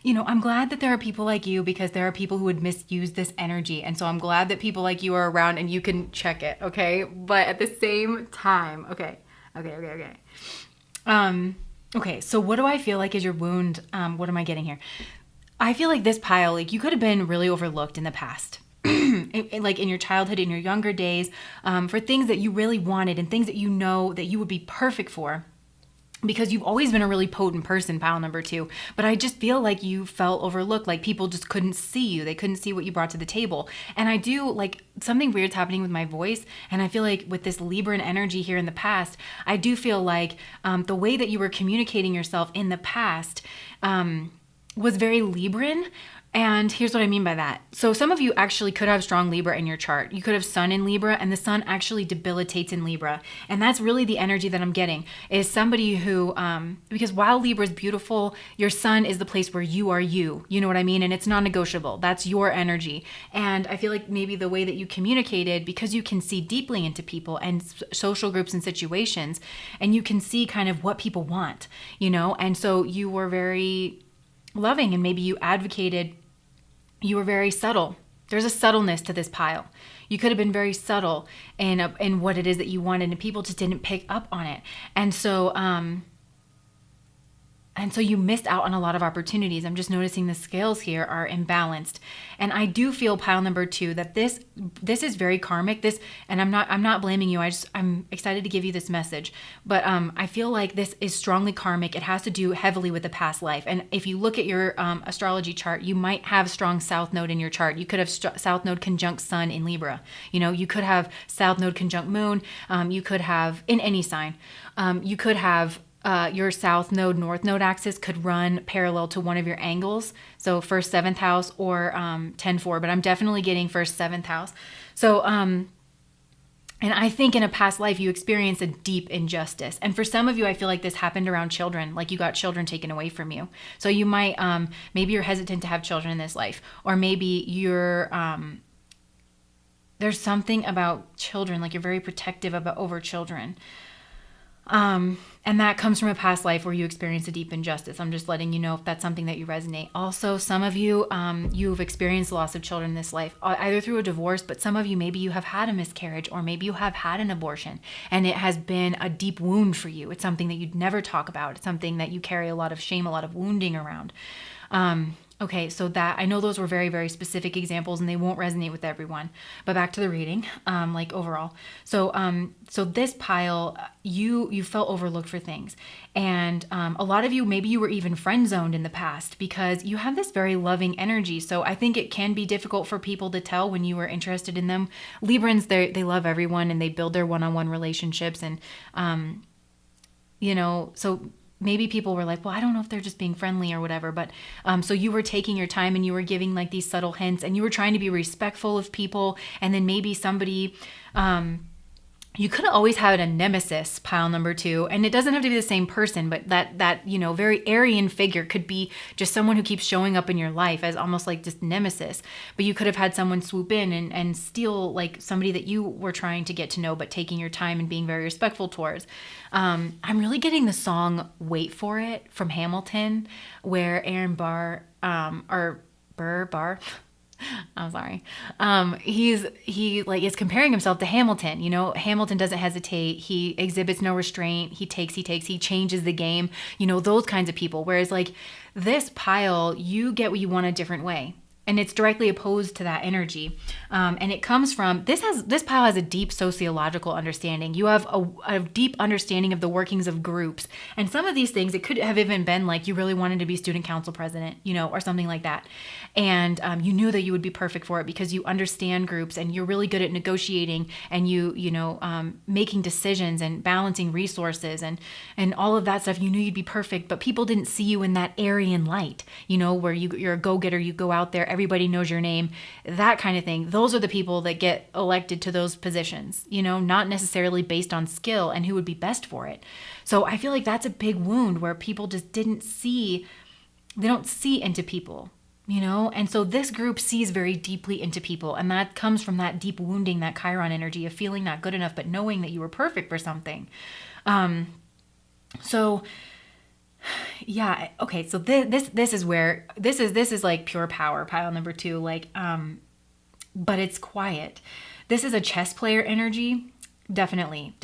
I'm glad that there are people like you, because there are people who would misuse this energy. And so I'm glad that people like you are around and you can check it. Okay. But at the same time, okay. So what do I feel like is your wound? What am I getting here? I feel like this pile, you could have been really overlooked in the past. Like in your childhood, in your younger days, for things that you really wanted and things that that you would be perfect for. Because you've always been a really potent person, pile number 2. But I just feel like you felt overlooked, like people just couldn't see you. They couldn't see what you brought to the table. And I do, something weird's happening with my voice. And I feel like with this Libran energy here in the past, I do feel like the way that you were communicating yourself in the past was very Libran. And here's what I mean by that. So some of you actually could have strong Libra in your chart. You could have Sun in Libra, and the Sun actually debilitates in Libra. And that's really the energy that I'm getting, is somebody who, because while Libra is beautiful, your Sun is the place where you are you. You know what I mean? And it's non-negotiable. That's your energy. And I feel like maybe the way that you communicated, because you can see deeply into people and social groups and situations, and you can see kind of what people want, and so you were very loving, and maybe you advocated. You were very subtle. There's a subtleness to this pile. You could have been very subtle in what it is that you wanted, and people just didn't pick up on it. And so you missed out on a lot of opportunities. I'm just noticing the scales here are imbalanced. And I do feel, pile number 2, that this is very karmic. And I'm not blaming you. I'm excited to give you this message. But I feel like this is strongly karmic. It has to do heavily with the past life. And if you look at your astrology chart, you might have strong South Node in your chart. You could have South Node conjunct Sun in Libra. You could have South Node conjunct Moon. You could have, in any sign, you could have your south node, north node axis could run parallel to one of your angles. So first, seventh house or 10-4, but I'm definitely getting first, seventh house. So, and I think in a past life, you experienced a deep injustice. And for some of you, I feel like this happened around children, like you got children taken away from you. So you might, maybe you're hesitant to have children in this life, or maybe you're, there's something about children, like you're very protective over children. And that comes from a past life where you experienced a deep injustice. I'm just letting you know if that's something that you resonate. Also, some of you, you've experienced loss of children in this life, either through a divorce, but some of you, maybe you have had a miscarriage, or maybe you have had an abortion, and it has been a deep wound for you. It's something that you'd never talk about. It's something that you carry a lot of shame, a lot of wounding around. Okay, so that, I know those were very, very specific examples and they won't resonate with everyone, but back to the reading, like overall. So, so this pile, you felt overlooked for things. And, a lot of you, maybe you were even friend zoned in the past because you have this very loving energy. So I think it can be difficult for people to tell when you were interested in them. Librans, they love everyone and they build their one-on-one relationships. And, so maybe people were like, well, I don't know if they're just being friendly or whatever. But so you were taking your time and you were giving like these subtle hints and you were trying to be respectful of people. And then maybe somebody, you could have always had a nemesis, pile number 2, and it doesn't have to be the same person, but that very Aryan figure could be just someone who keeps showing up in your life as almost like just nemesis. But you could have had someone swoop in and steal like somebody that you were trying to get to know, but taking your time and being very respectful towards. I'm really getting the song "Wait for It" from Hamilton, where Aaron Barr, I'm sorry. He like is comparing himself to Hamilton. Hamilton doesn't hesitate. He exhibits no restraint. He takes, he changes the game, those kinds of people. Whereas like this pile, you get what you want a different way. And it's directly opposed to that energy. And it comes from, this pile has a deep sociological understanding. You have a deep understanding of the workings of groups. And some of these things, it could have even been like you really wanted to be student council president, or something like that. And you knew that you would be perfect for it because you understand groups and you're really good at negotiating and making decisions and balancing resources and all of that stuff. You knew you'd be perfect, but people didn't see you in that Aryan light, where you're a go-getter, you go out there, everybody knows your name, that kind of thing. Those are the people that get elected to those positions, not necessarily based on skill and who would be best for it. So I feel like that's a big wound where people just they don't see into people, and so this group sees very deeply into people. And that comes from that deep wounding, that Chiron energy of feeling not good enough, but knowing that you were perfect for something. So yeah. Okay. So this is where this is like pure power, pile number 2, like, but it's quiet. This is a chess player energy. Definitely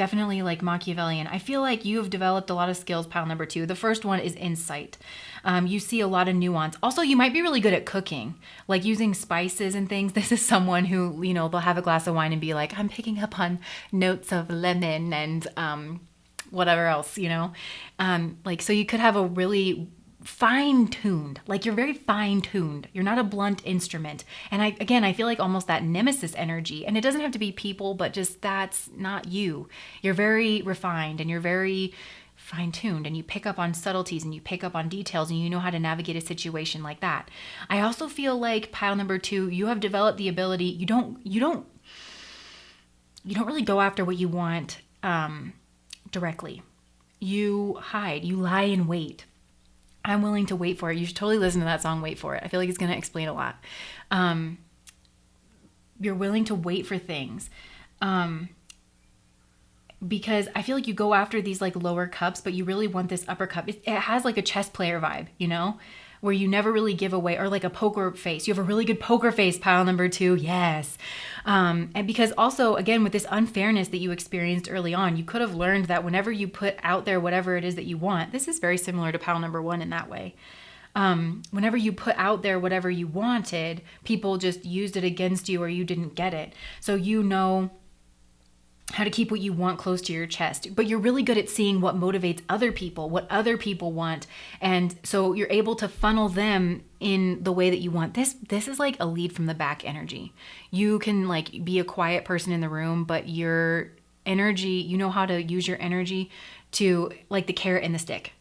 like Machiavellian. I feel like you have developed a lot of skills, pile number 2. The first one is insight. You see a lot of nuance. Also, you might be really good at cooking, like using spices and things. This is someone who, they'll have a glass of wine and be like, I'm picking up on notes of lemon and, whatever else, like, so you could have a really fine-tuned, like you're very fine-tuned. You're not a blunt instrument. And I feel like almost that nemesis energy, and it doesn't have to be people, but just that's not you. You're very refined and you're very fine-tuned and you pick up on subtleties and you pick up on details and you know how to navigate a situation like that. I also feel like pile number 2, you have developed the ability, you don't really go after what you want, directly. You hide, you lie in wait. I'm willing to wait for it. You should totally listen to that song, Wait for It. I feel like it's going to explain a lot. You're willing to wait for things. Because I feel like you go after these like lower cups, but you really want this upper cup. It has like a chess player vibe, where you never really give away, or like a poker face. You have a really good poker face, pile number 2. Yes. And because also, again, with this unfairness that you experienced early on, you could have learned that whenever you put out there whatever it is that you want, this is very similar to pile number 1 in that way. Whenever you put out there whatever you wanted, people just used it against you or you didn't get it. So how to keep what you want close to your chest, but you're really good at seeing what motivates other people, what other people want. And so you're able to funnel them in the way that you want. This is like a lead from the back energy. You can like be a quiet person in the room, but you're energy, you know how to use your energy to, like the carrot and the stick.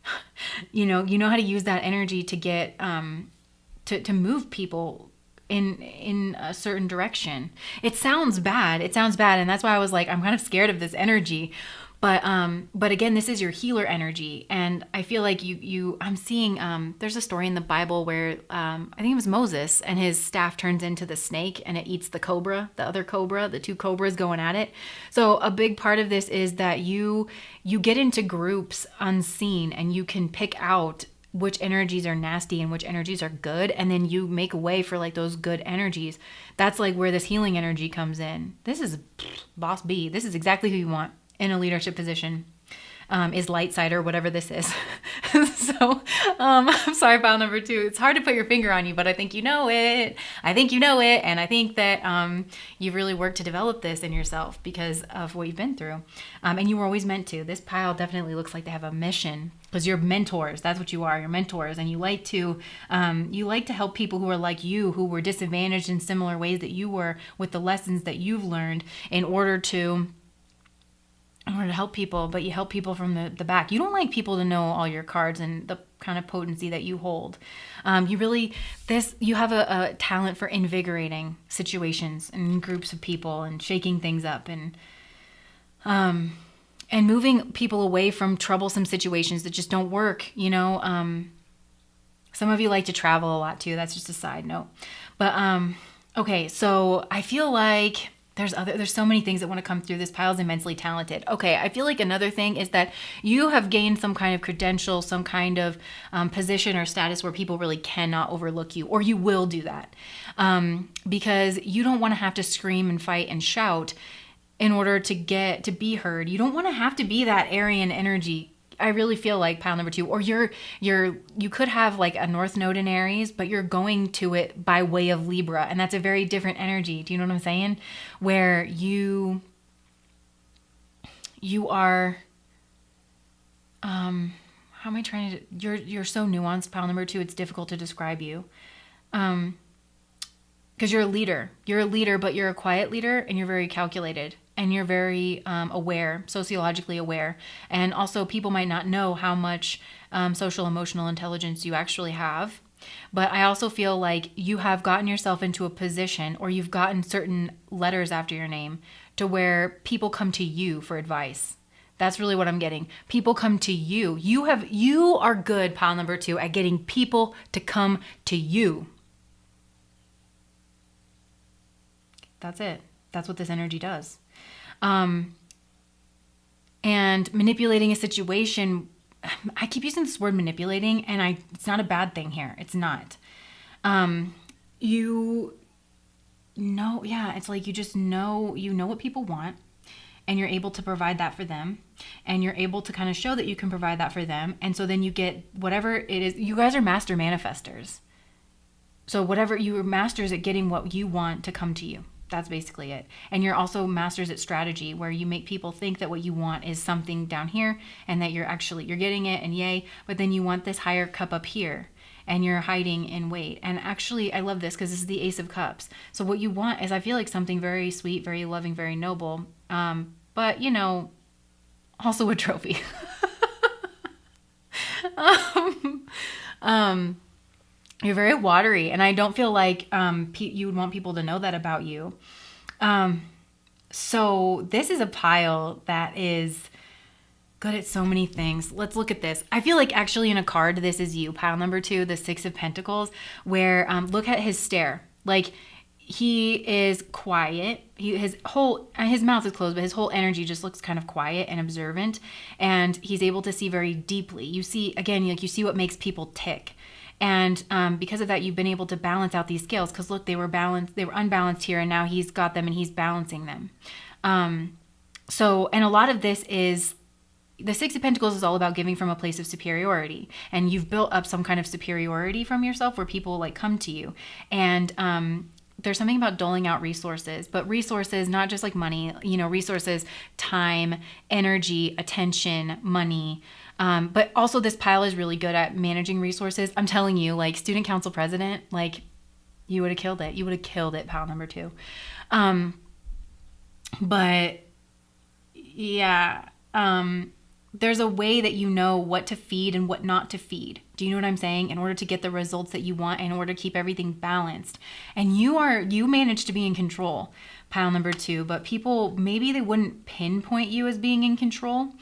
You know how to use that energy to get to move people in a certain direction. It sounds bad. And that's why I was like, I'm kind of scared of this energy. But again, this is your healer energy. And I feel like I'm seeing, there's a story in the Bible where, I think it was Moses, and his staff turns into the snake and it eats the cobra, the other cobra, the two cobras going at it. So a big part of this is that you get into groups unseen, and you can pick out which energies are nasty and which energies are good. And then you make a way for like those good energies. That's like where this healing energy comes in. This is boss B. This is exactly who you want in a leadership position, is light side or whatever this is. So I'm sorry, pile number 2. It's hard to put your finger on you, but I think you know it. And I think that you've really worked to develop this in yourself because of what you've been through. And you were always meant to. This pile definitely looks like they have a mission, because you're mentors. That's what you are. You're mentors. And you like to help people who are like you, who were disadvantaged in similar ways that you were, with the lessons that you've learned, in order to help people. But you help people from the back. You don't like people to know all your cards and the kind of potency that you hold. You have a talent for invigorating situations and groups of people and shaking things up and moving people away from troublesome situations that just don't work. Some of you like to travel a lot too. That's just a side note. But okay, so I feel like there's so many things that want to come through. This pile is immensely talented. Okay, I feel like another thing is that you have gained some kind of credential, some kind of position or status where people really cannot overlook you, or you will do that because you don't want to have to scream and fight and shout in order to be heard. You don't want to have to be that Aryan energy. I really feel like pile number 2, or you could have like a North Node in Aries, but you're going to it by way of Libra, and that's a very different energy. Do you know what I'm saying? Where you are, how am I trying to? You're so nuanced, pile number 2. It's difficult to describe you, because you're a leader. You're a leader, but you're a quiet leader, and you're very calculated. And you're very aware, sociologically aware. And also people might not know how much social emotional intelligence you actually have. But I also feel like you have gotten yourself into a position, or you've gotten certain letters after your name, to where people come to you for advice. That's really what I'm getting. People come to you. You are good, pile number 2, at getting people to come to you. That's it. That's what this energy does. And manipulating a situation, I keep using this word manipulating, and it's not a bad thing here. It's not. It's like you just know what people want, and you're able to provide that for them, and you're able to kind of show that you can provide that for them. And so then you get whatever it is. You guys are master manifestors. So whatever, you are masters at getting what you want to come to you. That's basically it. And you're also masters at strategy, where you make people think that what you want is something down here, and that you're getting it, and yay, but then you want this higher cup up here, and you're hiding in wait. And actually, I love this because this is the Ace of Cups. So what you want is, I feel like, something very sweet, very loving, very noble, but also a trophy. You're very watery, and I don't feel like you would want people to know that about you. So this is a pile that is good at so many things. Let's look at this. I feel like actually in a card, this is you, pile number 2, the 6 of Pentacles, where look at his stare. Like, he is quiet. His mouth is closed, but his whole energy just looks kind of quiet and observant, and he's able to see very deeply. You see, again, you see what makes people tick. And because of that, you've been able to balance out these scales, because look, they were unbalanced here, and now he's got them and he's balancing them. And a lot of this is, the 6 of Pentacles is all about giving from a place of superiority, and you've built up some kind of superiority from yourself where people like come to you. And there's something about doling out resources, but resources, not just like money, resources, time, energy, attention, money. But also this pile is really good at managing resources. I'm telling you, like, student council president, like, you would have killed it. You would have killed it, pile number 2. But Yeah. There's a way that you know what to feed and what not to feed. Do you know what I'm saying? In order to get the results that you want, in order to keep everything balanced. And you manage to be in control, pile number 2, but people, maybe they wouldn't pinpoint you as being in control.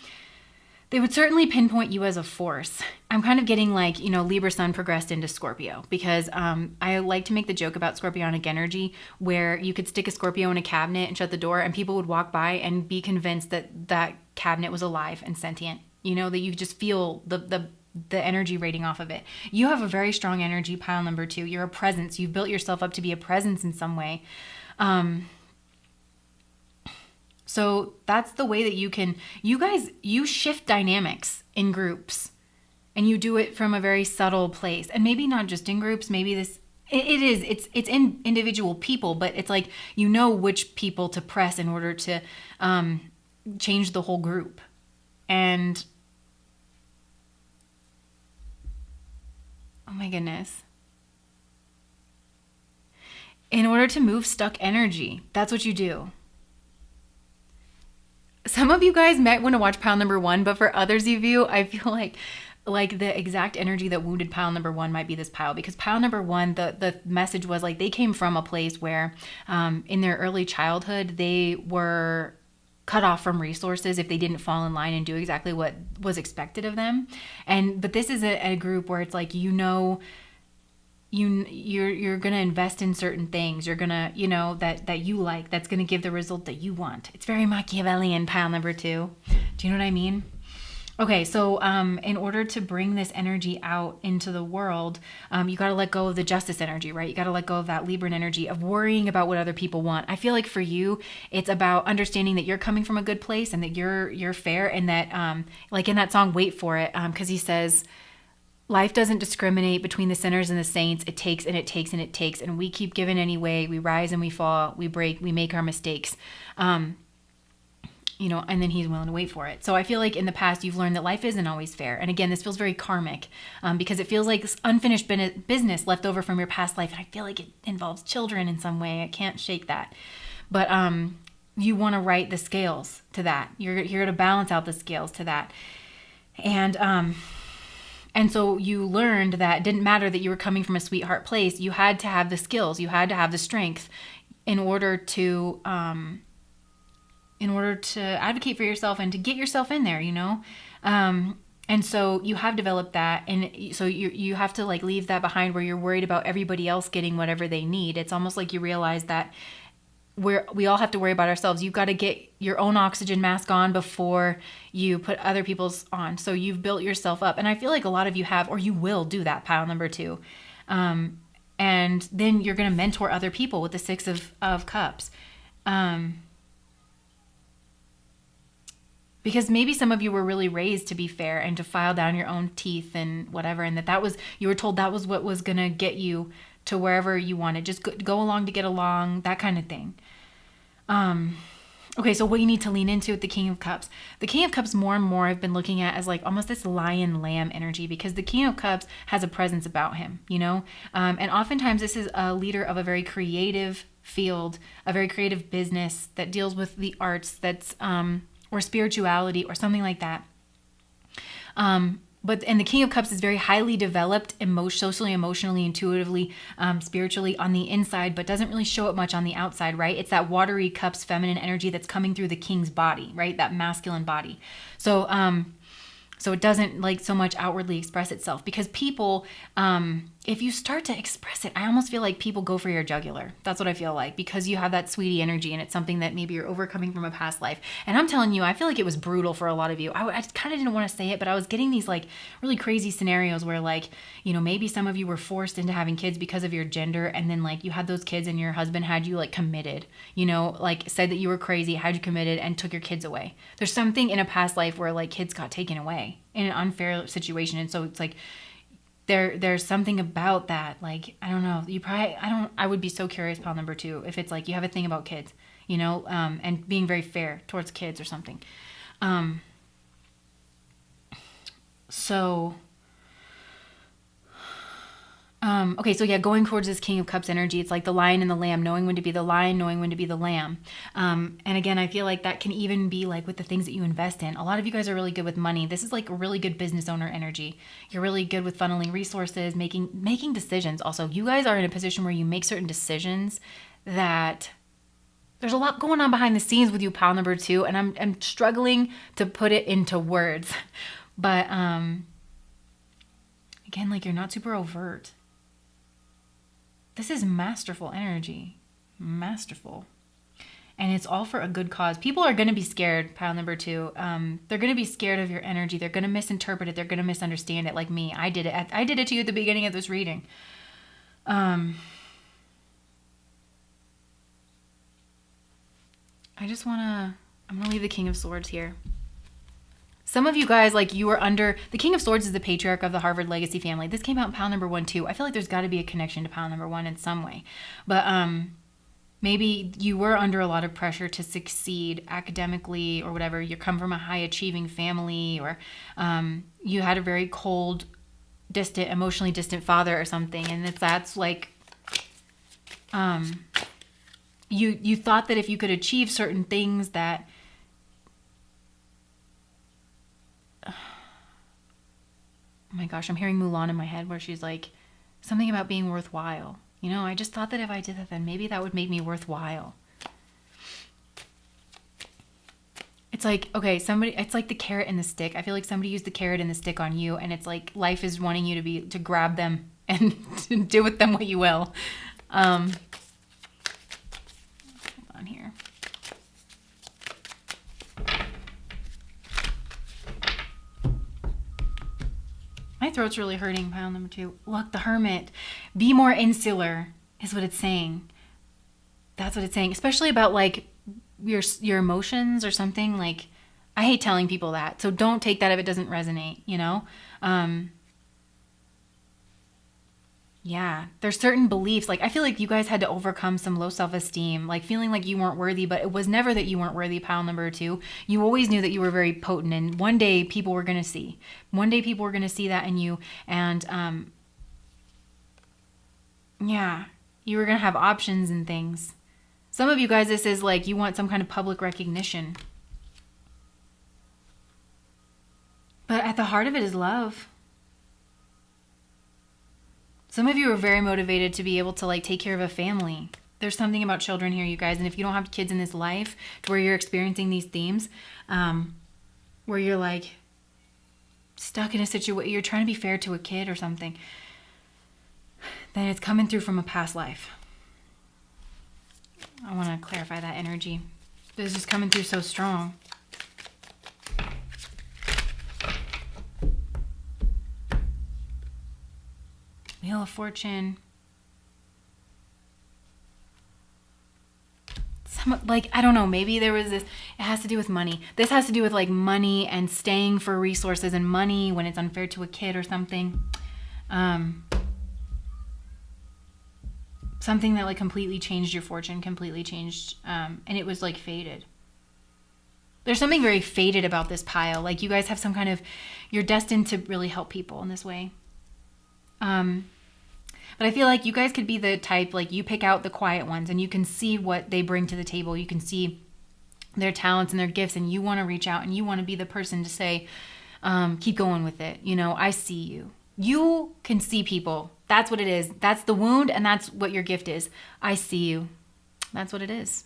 They would certainly pinpoint you as a force. I'm kind of getting like, Libra sun progressed into Scorpio because I like to make the joke about Scorpionic energy where you could stick a Scorpio in a cabinet and shut the door and people would walk by and be convinced that that cabinet was alive and sentient. That you just feel the energy rating off of it. You have a very strong energy, pile number 2. You're a presence. You've built yourself up to be a presence in some way. So that's the way that you shift dynamics in groups and you do it from a very subtle place. And maybe not just in groups, maybe it's in individual people, but it's like, which people to press in order to change the whole group. And oh my goodness. In order to move stuck energy, that's what you do. Some of you guys might want to watch pile number 1, but for others of you, I feel like the exact energy that wounded pile number 1 might be this pile, because pile number 1, the message was like they came from a place where in their early childhood, they were cut off from resources if they didn't fall in line and do exactly what was expected of them. But this is a group where it's like, you're gonna invest in certain things. You're gonna, that you like, that's gonna give the result that you want. It's very Machiavellian, pile number 2. Do you know what I mean? Okay, so in order to bring this energy out into the world, you got to let go of the justice energy, right? You got to let go of that Libran energy of worrying about what other people want. I feel like for you, it's about understanding that you're coming from a good place and that you're fair, and that like in that song, Wait For It, because he says, life doesn't discriminate between the sinners and the saints. It takes and it takes and it takes. And we keep giving anyway. We rise and we fall. We break. We make our mistakes. And then he's willing to wait for it. So I feel like in the past, you've learned that life isn't always fair. And again, this feels very karmic because it feels like this unfinished business left over from your past life. And I feel like it involves children in some way. I can't shake that. But you want to right the scales to that. You're here to balance out the scales to that. And so you learned that it didn't matter that you were coming from a sweetheart place. You had to have the skills. You had to have the strength in order to advocate for yourself and to get yourself in there, and so you have developed that. And so you have to like leave that behind where you're worried about everybody else getting whatever they need. It's almost like you realize that we all have to worry about ourselves. You've got to get your own oxygen mask on before you put other people's on. So you've built yourself up. And I feel like a lot of you have, or you will do that, pile number 2. And then you're going to mentor other people with the 6 of Cups. Because maybe some of you were really raised to be fair and to file down your own teeth and whatever. And you were told that was what was going to get you to wherever you wanted. Just go along to get along, that kind of thing. Okay, so what you need to lean into with the King of Cups. The King of Cups more and more I've been looking at as like almost this lion lamb energy, because the King of Cups has a presence about him, and oftentimes this is a leader of a very creative field, a very creative business that deals with the arts, that's or spirituality or something like that. And the King of Cups is very highly developed, socially, emotionally, intuitively, spiritually on the inside, but doesn't really show it much on the outside, right? It's that watery cups feminine energy that's coming through the King's body, right? That masculine body. So it doesn't like so much outwardly express itself, because people, if you start to express it, I almost feel like people go for your jugular. That's what I feel like, because you have that sweetie energy and it's something that maybe you're overcoming from a past life. And I'm telling you, I feel like it was brutal for a lot of you. I kind of didn't want to say it, but I was getting these like really crazy scenarios where like, maybe some of you were forced into having kids because of your gender. And then like you had those kids and your husband had you like committed, like said that you were crazy, had you committed and took your kids away. There's something in a past life where like kids got taken away in an unfair situation. And so it's like, there's something about that. Like, I don't know, I would be so curious, pile number 2, if it's like you have a thing about kids, and being very fair towards kids or something. So Okay, so yeah, going towards this King of Cups energy, it's like the lion and the lamb, knowing when to be the lion, knowing when to be the lamb. And again, I feel like that can even be like with the things that you invest in. A lot of you guys are really good with money. This is like a really good business owner energy. You're really good with funneling resources, making decisions. Also, you guys are in a position where you make certain decisions that there's a lot going on behind the scenes with you, pile number 2, and I'm struggling to put it into words. But again, like you're not super overt. This is masterful energy. Masterful. And it's all for a good cause. People are going to be scared, pile number 2. They're going to be scared of your energy. They're going to misinterpret it. They're going to misunderstand it like me. I did it. I did it to you at the beginning of this reading. I just want to... I'm going to leave the King of Swords here. Some of you guys, like you were under... The King of Swords is the patriarch of the Harvard legacy family. This came out in pile number 1 too. I feel like there's got to be a connection to pile number 1 in some way. But maybe you were under a lot of pressure to succeed academically or whatever. You come from a high achieving family, or you had a very cold, distant, emotionally distant father or something. And that's like... You thought that if you could achieve certain things that... Oh my gosh, I'm hearing Mulan in my head where she's like, something about being worthwhile. You know, I just thought that if I did that, then maybe that would make me worthwhile. It's like, okay, it's like the carrot and the stick. I feel like somebody used the carrot and the stick on you, and it's like life is wanting you to grab them and to do with them what you will. Hold on here. My throat's really hurting, pile number 2. Look, the Hermit. Be more insular is what it's saying. That's what it's saying. Especially about like your emotions or something. Like, I hate telling people that. So don't take that if it doesn't resonate, you know? Yeah, there's certain beliefs. Like, I feel like you guys had to overcome some low self-esteem, like feeling like you weren't worthy, but it was never that you weren't worthy, pile number 2. You always knew that you were very potent, and one day people were going to see. One day people were going to see that in you, and yeah, you were going to have options and things. Some of you guys, this is like you want some kind of public recognition. But at the heart of it is love. Some of you are very motivated to be able to like take care of a family. There's something about children here, you guys. And if you don't have kids in this life to where you're experiencing these themes, where you're like stuck in a situation, you're trying to be fair to a kid or something, then it's coming through from a past life. I want to clarify that energy. This is coming through so strong. Wheel of Fortune. Like, I don't know, maybe there was this, it has to do with money. This has to do with like money and staying for resources and money when it's unfair to a kid or something. Something that like completely changed your fortune, completely changed, and it was like fated. There's something very fated about this pile. Like you guys have some kind of, you're destined to really help people in this way. But I feel like you guys could be the type, like you pick out the quiet ones and you can see what they bring to the table. You can see their talents and their gifts, and you want to reach out and you want to be the person to say, keep going with it. You know, I see you. You can see people. That's what it is. That's the wound, and that's what your gift is. I see you. That's what it is.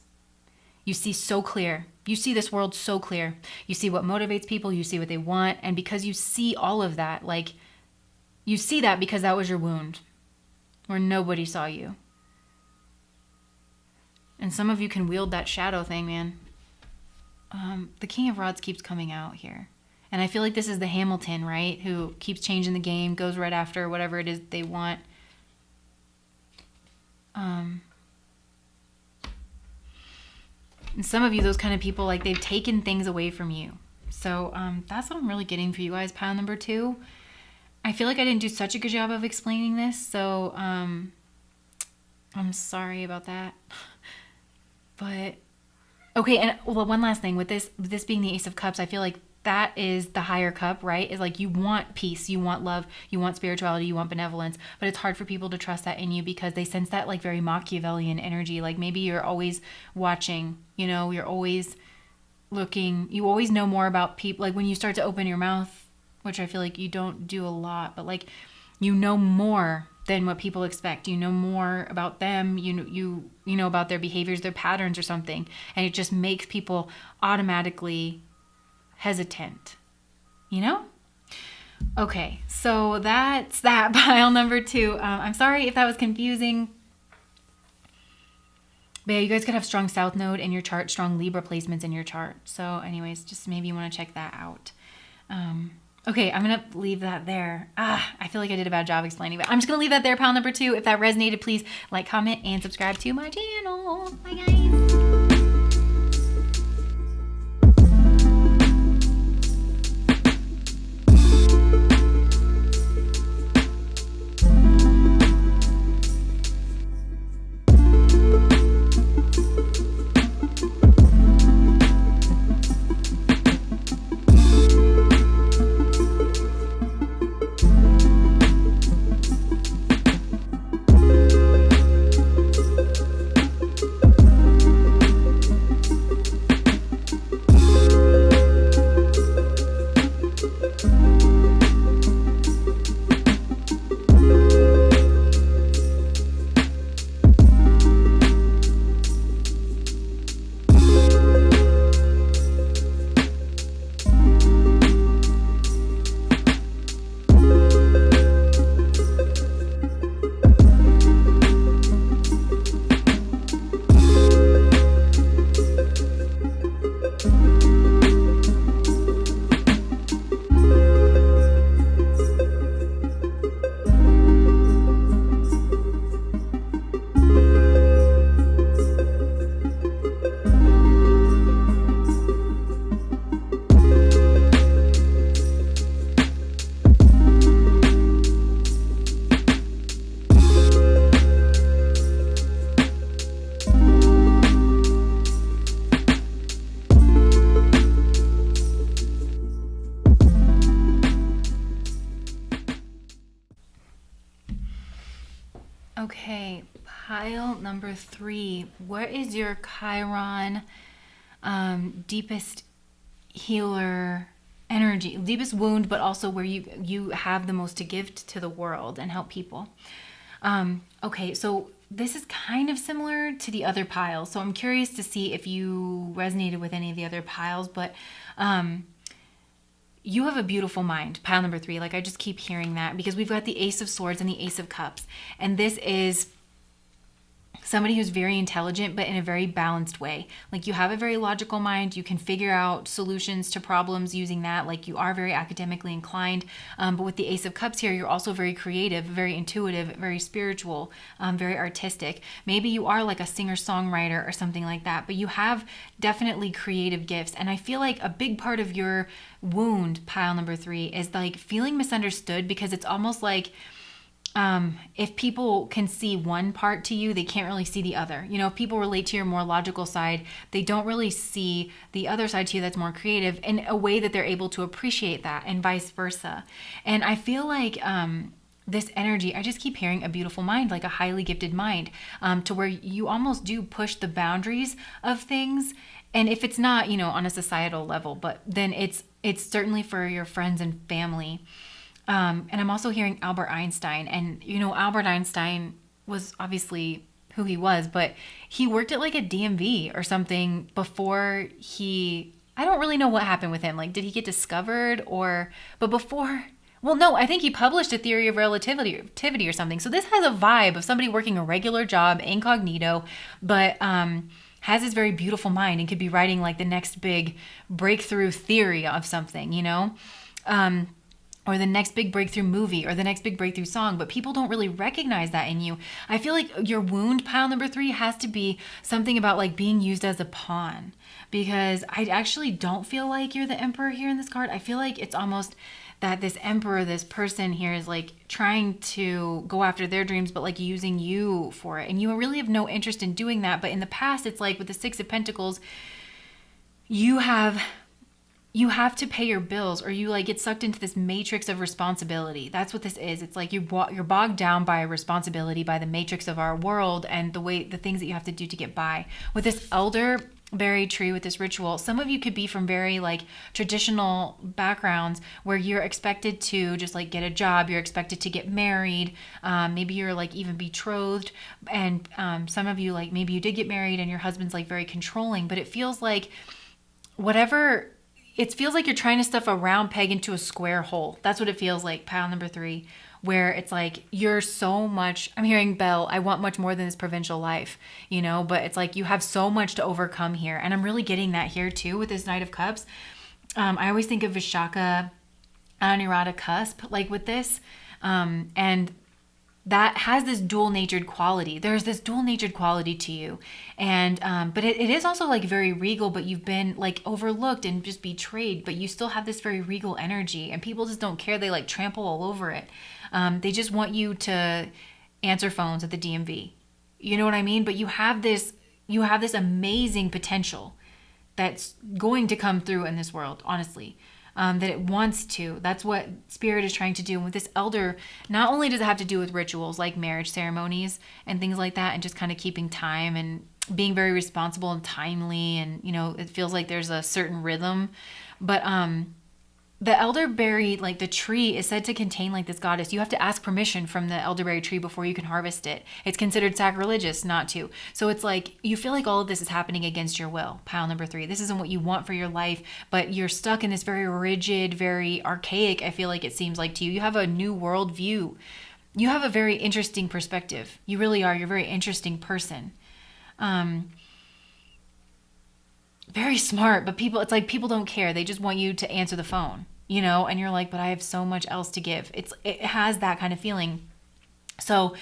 You see so clear. You see this world so clear. You see what motivates people. You see what they want. And because you see all of that, like you see that because that was your wound, where nobody saw you. And some of you can wield that shadow thing, man. The King of Rods keeps coming out here. And I feel like this is the Hamilton, right? Who keeps changing the game, goes right after whatever it is they want. And some of you, those kind of people, like they've taken things away from you. So that's what I'm really getting for you guys, pile number 2. I feel like I didn't do such a good job of explaining this, so I'm sorry about that. But okay, and well, one last thing with this being the Ace of Cups, I feel like that is the higher cup, right? Is like you want peace, you want love, you want spirituality, you want benevolence, but it's hard for people to trust that in you because they sense that like very Machiavellian energy. Like maybe you're always watching, you're always looking, you always know more about people. Like when you start to open your mouth, which I feel like you don't do a lot, but like you know more than what people expect. You know more about them. You know about their behaviors, their patterns or something, and it just makes people automatically hesitant. Okay, so that's that pile number 2. I'm sorry if that was confusing. But yeah, you guys could have strong South Node in your chart, strong Libra placements in your chart. So anyways, just maybe you want to check that out. Okay, I'm going to leave that there. I feel like I did a bad job explaining, but I'm just going to leave that there, pile number 2. If that resonated, please like, comment, and subscribe to my channel. Bye, guys. Okay, pile number 3. What is your Chiron deepest healer energy, deepest wound, but also where you have the most to give to the world and help people? Okay, so this is kind of similar to the other piles. So I'm curious to see if you resonated with any of the other piles, but you have a beautiful mind, pile number 3. Like I just keep hearing that because we've got the Ace of Swords and the Ace of Cups. And this is somebody who's very intelligent, but in a very balanced way. Like you have a very logical mind. You can figure out solutions to problems using that. Like you are very academically inclined. But with the Ace of Cups here, you're also very creative, very intuitive, very spiritual, very artistic. Maybe you are like a singer-songwriter or something like that, but you have definitely creative gifts. And I feel like a big part of your wound, pile number 3, is like feeling misunderstood because it's almost like if people can see one part to you, they can't really see the other. If people relate to your more logical side, they don't really see the other side to you that's more creative in a way that they're able to appreciate that, and vice versa. And I feel like this energy, I just keep hearing a beautiful mind, like a highly gifted mind, to where you almost do push the boundaries of things. And if it's not, on a societal level, but then it's certainly for your friends and family. And I'm also hearing Albert Einstein. And, Albert Einstein was obviously who he was, but he worked at like a DMV or something before I don't really know what happened with him. Like, did he get discovered no, I think he published a theory of relativity or something. So this has a vibe of somebody working a regular job, incognito, but has this very beautiful mind and could be writing like the next big breakthrough theory of something, or the next big breakthrough movie or the next big breakthrough song, but people don't really recognize that in you. I feel like your wound, pile number 3, has to be something about like being used as a pawn, because I actually don't feel like you're the emperor here in this card. I feel like it's almost that this emperor, this person here, is like trying to go after their dreams, but like using you for it. And you really have no interest in doing that. But in the past, it's like with the 6 of Pentacles, you have you have to pay your bills, or you like get sucked into this matrix of responsibility. That's what this is. It's like you're bogged down by responsibility, by the matrix of our world and the things that you have to do to get by. With this elderberry tree, with this ritual, some of you could be from very like traditional backgrounds where you're expected to just like get a job, you're expected to get married, maybe you're like even betrothed, and some of you like maybe you did get married and your husband's like very controlling, but it feels like whatever it feels like you're trying to stuff a round peg into a square hole. That's what it feels like, pile number 3, where it's like you're so much, I'm hearing Belle, I want much more than this provincial life, but it's like you have so much to overcome here. And I'm really getting that here too with this Knight of Cups. I always think of Vishaka Anirada cusp, like with this. And that has this dual-natured quality. There's this dual-natured quality to you. And but it is also like very regal, but you've been like overlooked and just betrayed, but you still have this very regal energy, and people just don't care. They like trample all over it. They just want you to answer phones at the DMV. You know what I mean? But you have this amazing potential that's going to come through in this world, honestly. That it wants to. That's what Spirit is trying to do. And with this elder, not only does it have to do with rituals like marriage ceremonies and things like that, and just kind of keeping time and being very responsible and timely, and it feels like there's a certain rhythm, but the elderberry, like the tree, is said to contain like this goddess. You have to ask permission from the elderberry tree before you can harvest it. It's considered sacrilegious not to. So it's like you feel like all of this is happening against your will. Pile number 3. This isn't what you want for your life, but you're stuck in this very rigid, very archaic, I feel like it seems like to you. You have a new world view. You have a very interesting perspective. You really are. You're a very interesting person. Very smart, but it's like people don't care. They just want you to answer the phone, and you're like, but I have so much else to give. It has that kind of feeling. So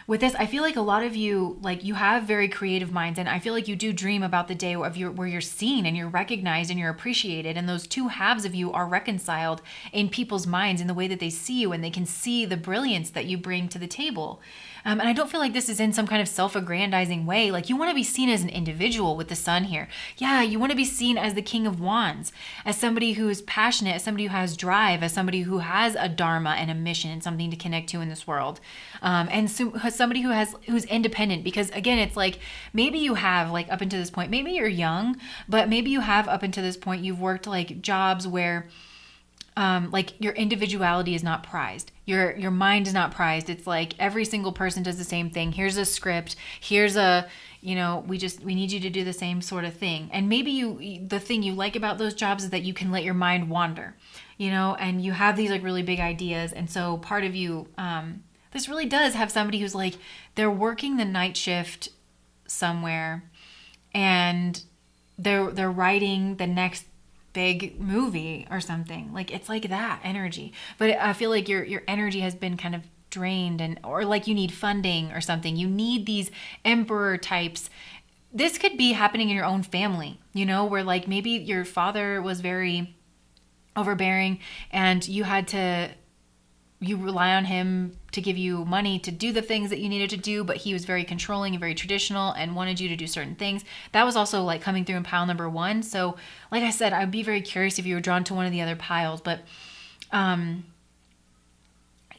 with this, I feel like a lot of you, like you have very creative minds, and I feel like you do dream about the day where you're seen and you're recognized and you're appreciated, and those two halves of you are reconciled in people's minds in the way that they see you, and they can see the brilliance that you bring to the table. And I don't feel like this is in some kind of self-aggrandizing way. Like you want to be seen as an individual with the sun here. Yeah, you want to be seen as the King of Wands, as somebody who is passionate, as somebody who has drive, as somebody who has a dharma and a mission and something to connect to in this world. And somebody who's independent, because again, it's like maybe you have like up until this point, maybe you're young, but maybe you have up until this point, you've worked like jobs where like your individuality is not prized. Your mind is not prized. It's like every single person does the same thing. Here's a script. Here's we need you to do the same sort of thing. And maybe the thing you like about those jobs is that you can let your mind wander, and you have these like really big ideas. And so part of you, this really does have somebody who's like, they're working the night shift somewhere and they're writing the next big movie or something. Like it's like that energy. But I feel like your energy has been kind of drained, or like you need funding or something. You need these emperor types. This could be happening in your own family, where like maybe your father was very overbearing and you rely on him to give you money to do the things that you needed to do, but he was very controlling and very traditional and wanted you to do certain things. That was also like coming through in pile number 1. So like I said, I'd be very curious if you were drawn to one of the other piles, but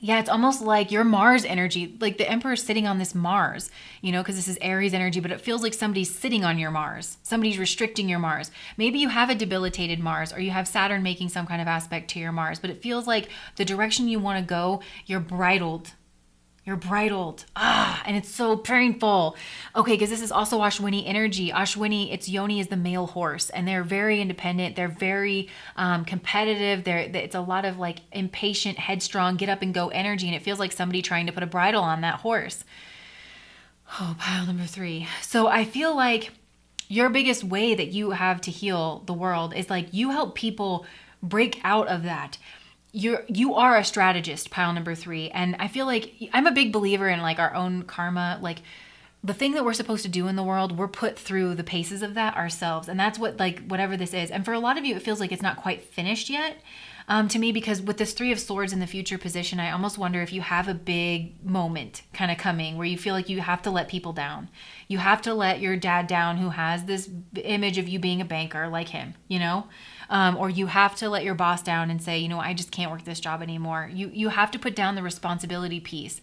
yeah, it's almost like your Mars energy, like the Emperor's sitting on this Mars, because this is Aries energy, but it feels like somebody's sitting on your Mars. Somebody's restricting your Mars. Maybe you have a debilitated Mars, or you have Saturn making some kind of aspect to your Mars, but it feels like the direction you want to go, you're bridled. You're bridled. And it's so painful. Okay, because this is also Ashwini energy. Ashwini, its Yoni is the male horse, and they're very independent. They're very competitive. It's a lot of like impatient, headstrong, get up and go energy, and it feels like somebody trying to put a bridle on that horse. Oh, pile number 3. So I feel like your biggest way that you have to heal the world is like you help people break out of that. You are a strategist, pile number 3. And I feel like I'm a big believer in like our own karma. Like the thing that we're supposed to do in the world, we're put through the paces of that ourselves. And that's what, like, whatever this is. And for a lot of you, it feels like it's not quite finished yet to me, because with this 3 of Swords in the future position, I almost wonder if you have a big moment kind of coming where you feel like you have to let people down. You have to let your dad down, who has this image of you being a banker like him, or you have to let your boss down and say, I just can't work this job anymore. You have to put down the responsibility piece.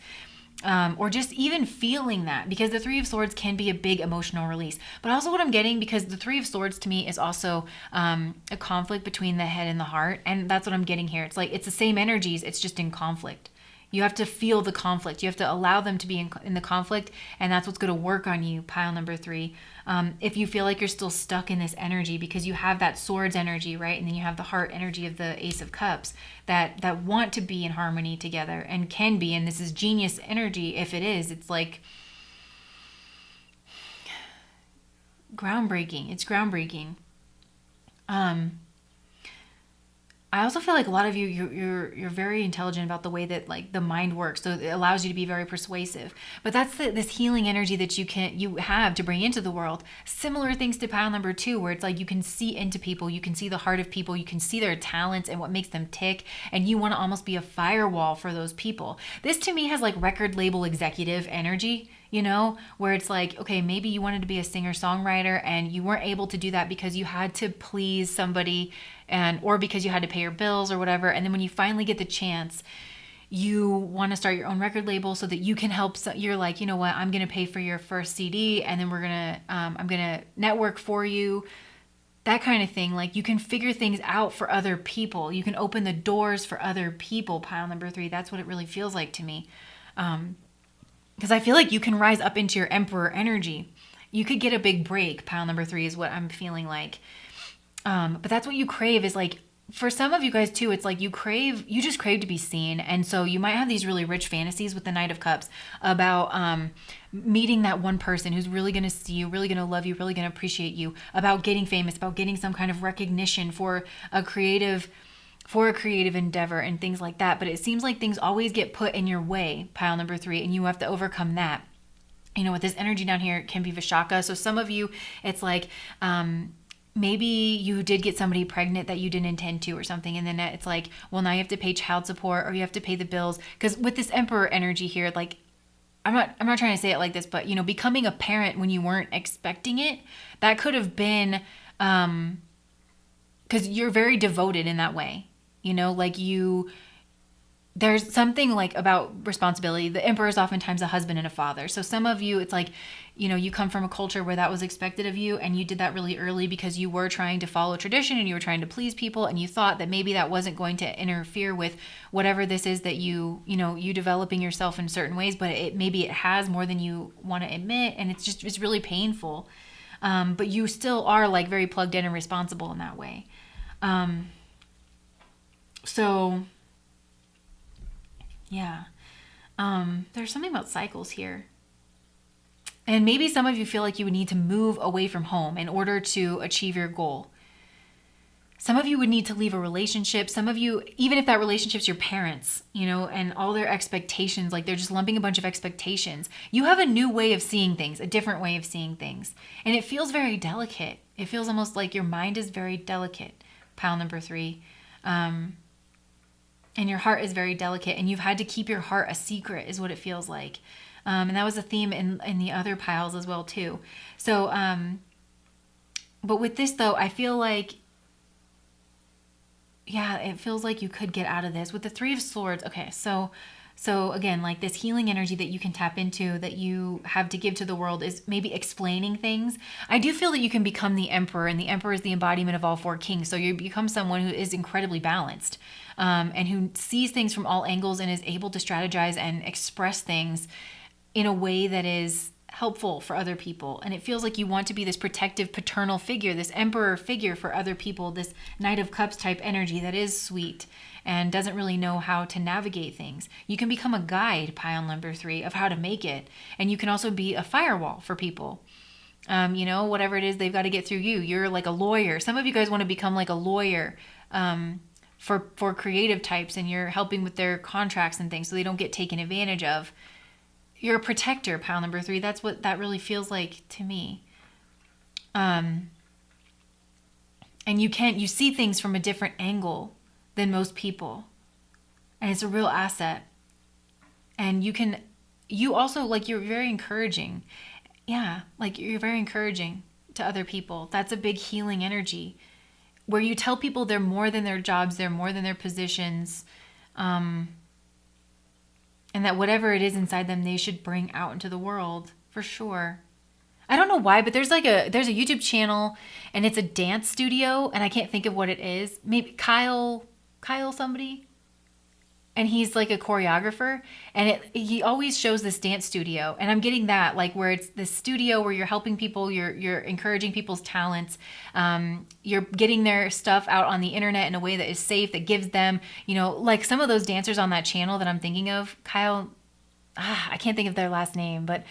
Or just even feeling that, because the Three of Swords can be a big emotional release. But also what I'm getting, because the Three of Swords to me is also a conflict between the head and the heart. And that's what I'm getting here. It's like, it's the same energies, it's just in conflict. You have to feel the conflict. You have to allow them to be in the conflict, and that's what's going to work on you, pile number 3. If you feel like you're still stuck in this energy, because you have that swords energy, right? And then you have the heart energy of the Ace of Cups that want to be in harmony together and can be. And this is genius energy. If it is, it's like groundbreaking. It's groundbreaking. I also feel like a lot of you're very intelligent about the way that like the mind works, so it allows you to be very persuasive. But that's this healing energy that you have to bring into the world. Similar things to pile number 2, where it's like you can see into people, you can see the heart of people, you can see their talents and what makes them tick, and you want to almost be a firewall for those people. This to me has like record label executive energy. Where it's like, okay, maybe you wanted to be a singer-songwriter and you weren't able to do that because you had to please somebody or because you had to pay your bills or whatever. And then when you finally get the chance, you want to start your own record label so that you can help. You're like, you know what, I'm going to pay for your first CD, and then I'm going to network for you. That kind of thing. Like, you can figure things out for other people. You can open the doors for other people, pile number 3. That's what it really feels like to me. Because I feel like you can rise up into your emperor energy. You could get a big break. Pile number 3 is what I'm feeling like. But that's what you crave, is like, for some of you guys too, it's like you just crave to be seen. And so you might have these really rich fantasies with the Knight of Cups about meeting that one person who's really going to see you, really going to love you, really going to appreciate you, about getting famous, about getting some kind of recognition for a creative endeavor and things like that. But it seems like things always get put in your way, pile number 3, and you have to overcome that. With this energy down here, it can be Vishaka. So some of you, it's like, maybe you did get somebody pregnant that you didn't intend to or something. And then it's like, well, now you have to pay child support, or you have to pay the bills. Because with this emperor energy here, like, I'm not trying to say it like this, but becoming a parent when you weren't expecting it, that could have been, because you're very devoted in that way. There's something like about responsibility. The emperor is oftentimes a husband and a father. So some of you, it's like, you come from a culture where that was expected of you, and you did that really early because you were trying to follow tradition and you were trying to please people, and you thought that maybe that wasn't going to interfere with whatever this is that you developing yourself in certain ways, but maybe it has more than you want to admit, and it's really painful. But you still are like very plugged in and responsible in that way. So yeah, there's something about cycles here. And maybe some of you feel like you would need to move away from home in order to achieve your goal. Some of you would need to leave a relationship. Some of you, even if that relationship's your parents, and all their expectations, like they're just lumping a bunch of expectations. You have a new way of seeing things, a different way of seeing things. And it feels very delicate. It feels almost like your mind is very delicate, pile number 3. And your heart is very delicate, and you've had to keep your heart a secret, is what it feels like. And that was a theme in the other piles as well too. So, but with this though, I feel like, yeah, it feels like you could get out of this. With the 3 of Swords, okay, so again, like this healing energy that you can tap into, that you have to give to the world, is maybe explaining things. I do feel that you can become the emperor, and the emperor is the embodiment of all 4 kings. So you become someone who is incredibly balanced, and who sees things from all angles and is able to strategize and express things in a way that is helpful for other people. And it feels like you want to be this protective paternal figure, this emperor figure for other people, this Knight of Cups type energy that is sweet and doesn't really know how to navigate things. You can become a guide, pile number 3, of how to make it. And you can also be a firewall for people. Whatever it is they've got to get through you. You're like a lawyer. Some of you guys want to become like a lawyer for creative types, and you're helping with their contracts and things so they don't get taken advantage of. You're a protector, pile number 3. That's what that really feels like to me. And you see things from a different angle than most people. And it's a real asset. And you also, like, you're very encouraging. Yeah, like you're very encouraging to other people. That's a big healing energy. where you tell people they're more than their jobs, they're more than their positions, and that whatever it is inside them, they should bring out into the world for sure. I don't know why, but there's a YouTube channel and it's a dance studio and I can't think of what it is. Maybe Kyle somebody. And he's like a choreographer and he always shows this dance studio. And I'm getting that, like where it's this studio where you're helping people, you're encouraging people's talents. You're getting their stuff out on the internet in a way that is safe, that gives them, like some of those dancers on that channel that I'm thinking of, Kyle, I can't think of their last name, but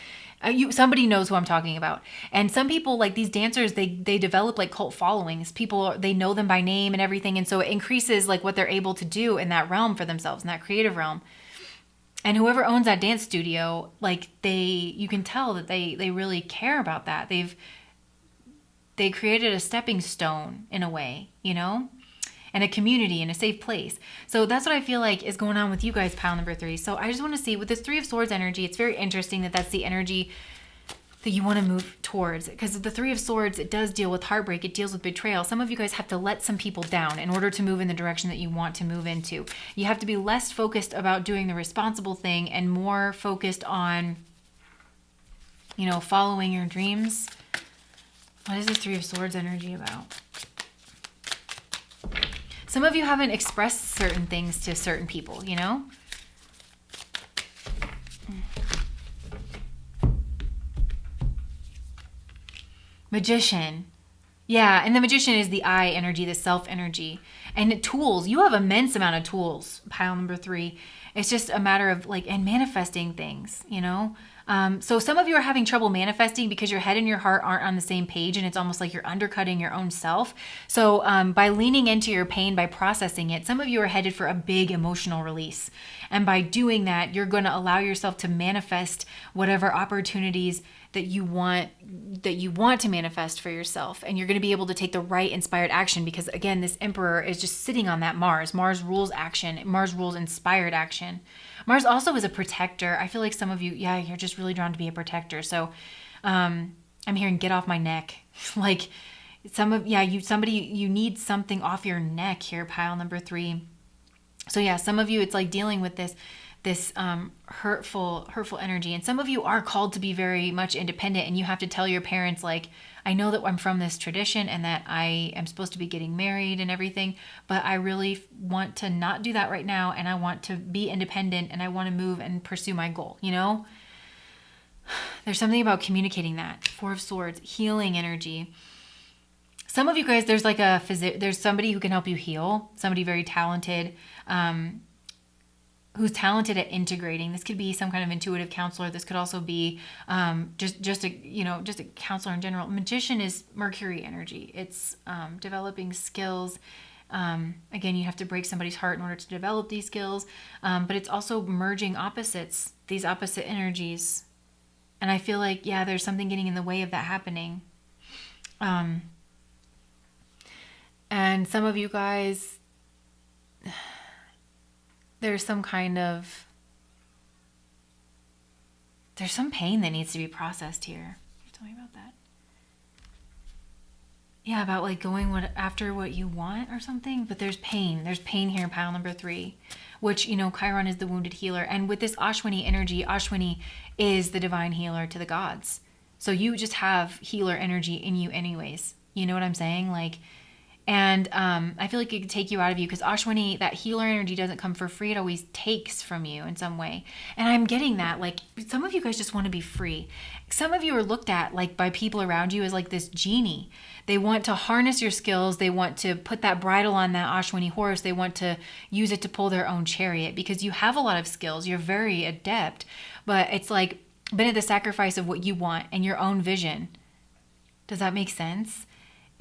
somebody knows who I'm talking about. And some people, like these dancers, they develop like cult followings. People, they know them by name and everything. And so it increases like what they're able to do in that realm for themselves, in that creative realm. And whoever owns that dance studio, like you can tell that they really care about that. They created a stepping stone in a way, and a community and a safe place. So that's what I feel like is going on with you guys, pile number 3. So I just want to see with this 3 of Swords energy, it's very interesting that that's the energy that you want to move towards, because the 3 of Swords, it does deal with heartbreak. It deals with betrayal. Some of you guys have to let some people down in order to move in the direction that you want to move into. You have to be less focused about doing the responsible thing and more focused on, following your dreams. What is this 3 of Swords energy about? Some of you haven't expressed certain things to certain people, Magician. Yeah, and the Magician is the I energy, the self energy. And tools. You have immense amount of tools, pile number 3. It's just a matter of and manifesting things, So some of you are having trouble manifesting because your head and your heart aren't on the same page, and it's almost like you're undercutting your own self. So by leaning into your pain, by processing it, some of you are headed for a big emotional release. And by doing that, you're going to allow yourself to manifest whatever opportunities that you want to manifest for yourself. And you're going to be able to take the right inspired action, because again, this Emperor is just sitting on that Mars. Mars rules action. Mars rules inspired action. Mars also is a protector. I feel like some of you, you're just really drawn to be a protector. So I'm hearing get off my neck. Like you need something off your neck here, pile number 3. So some of you, it's like dealing with this hurtful energy. And some of you are called to be very much independent, and you have to tell your parents, I know that I'm from this tradition and that I am supposed to be getting married and everything, but I really want to not do that right now, and I want to be independent, and I want to move and pursue my goal, There's something about communicating that. 4 of Swords, healing energy. Some of you guys, there's somebody who can help you heal, somebody very talented, who's talented at integrating. This could be some kind of intuitive counselor. This could also be just a counselor in general. Magician is Mercury energy. It's developing skills. Again, you have to break somebody's heart in order to develop these skills. But it's also merging opposites, these opposite energies. And I feel like, there's something getting in the way of that happening. And some of you guys, there's some pain that needs to be processed here. Tell me about that. Yeah, about going after what you want or something. But there's pain. There's pain here in pile number 3, which, Chiron is the wounded healer. And with this Ashwini energy, Ashwini is the divine healer to the gods. So you just have healer energy in you anyways. You know what I'm saying? And I feel like it could take you out of you, because Ashwini, that healer energy doesn't come for free. It always takes from you in some way. And I'm getting that. Some of you guys just want to be free. Some of you are looked at by people around you as this genie. They want to harness your skills. They want to put that bridle on that Ashwini horse. They want to use it to pull their own chariot, because you have a lot of skills. You're very adept. But it's been at the sacrifice of what you want and your own vision. Does that make sense?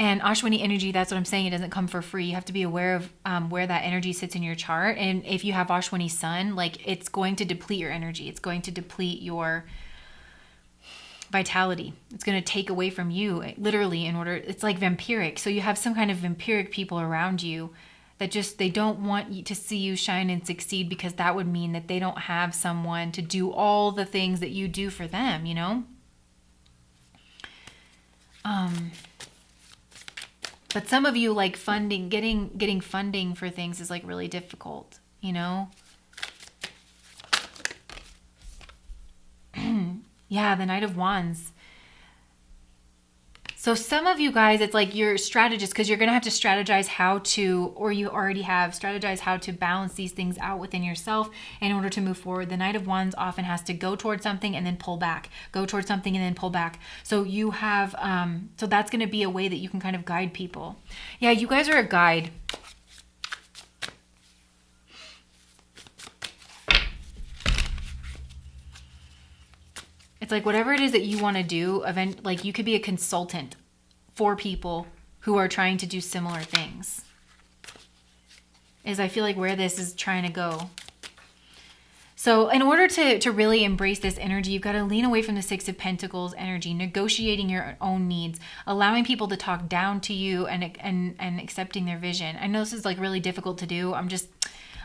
And Ashwini energy, that's what I'm saying. It doesn't come for free. You have to be aware of where that energy sits in your chart. And if you have Ashwini sun, it's going to deplete your energy. It's going to deplete your vitality. It's going to take away from you, literally, it's like vampiric. So you have some kind of vampiric people around you that they don't want you to see you shine and succeed, because that would mean that they don't have someone to do all the things that you do for them, But some of you, like, funding, getting funding for things is like really difficult, you know? Yeah, the Knight of Wands. So some of you guys, it's like you're strategists, because you're going to have to strategize how to, or you already have strategized how to balance these things out within yourself in order to move forward. The Knight of Wands often has to go towards something and then pull back, go towards something and then pull back. So you have, so that's going to be a way that you can kind of guide people. Yeah, you guys are a guide. It's like whatever it is that you want to do, like you could be a consultant for people who are trying to do similar things. Is I feel like where this is trying to go. So in order to really embrace this energy, you've got to lean away from the Six of Pentacles energy, negotiating your own needs, allowing people to talk down to you and accepting their vision. I know this is like really difficult to do.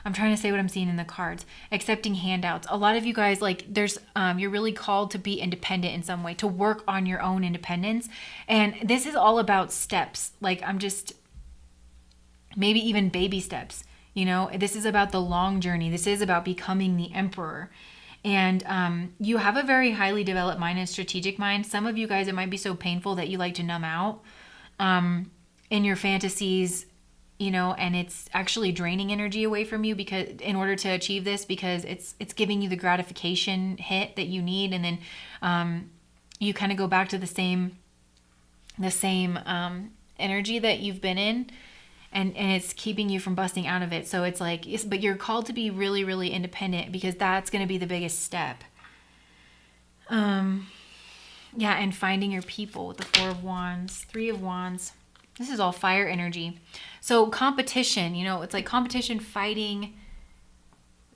I'm trying to say what I'm seeing in the cards. Accepting handouts. A lot of you guys, like, there's, you're really called to be independent in some way, to work on your own independence. And this is all about steps. Like, maybe even baby steps. You know, this is about the long journey. This is about becoming the emperor. And you have a very highly developed mind and strategic mind. Some of you guys, it might be so painful that you like to numb out in your fantasies, you know, and it's actually draining energy away from you because in order to achieve this, because it's giving you the gratification hit that you need. And then you kind of go back to the same energy that you've been in, and it's keeping you from busting out of it. So it's like, but you're called to be really, really independent, because that's going to be the biggest step. Yeah. And finding your people with the Four of Wands, Three of Wands. This is all fire energy. So competition, you know, it's like competition, fighting,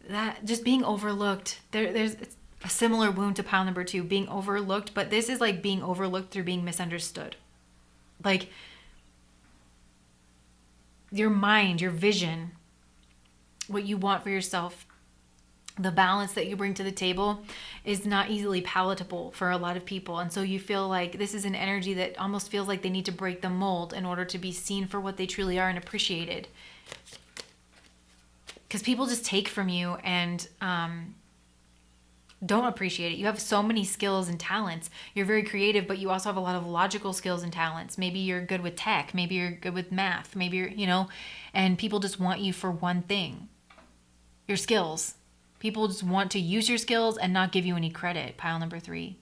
that just being overlooked. There's a similar wound to pile number 2, being overlooked, but this is like being overlooked through being misunderstood. Like your mind, your vision, what you want for yourself, the balance that you bring to the table is not easily palatable for a lot of people. And so you feel like this is an energy that almost feels like they need to break the mold in order to be seen for what they truly are and appreciated. Because people just take from you and don't appreciate it. You have so many skills and talents. You're very creative, but you also have a lot of logical skills and talents. Maybe you're good with tech. Maybe you're good with math. Maybe you're, you know, and people just want you for one thing, your skills. People just want to use your skills and not give you any credit, pile number 3.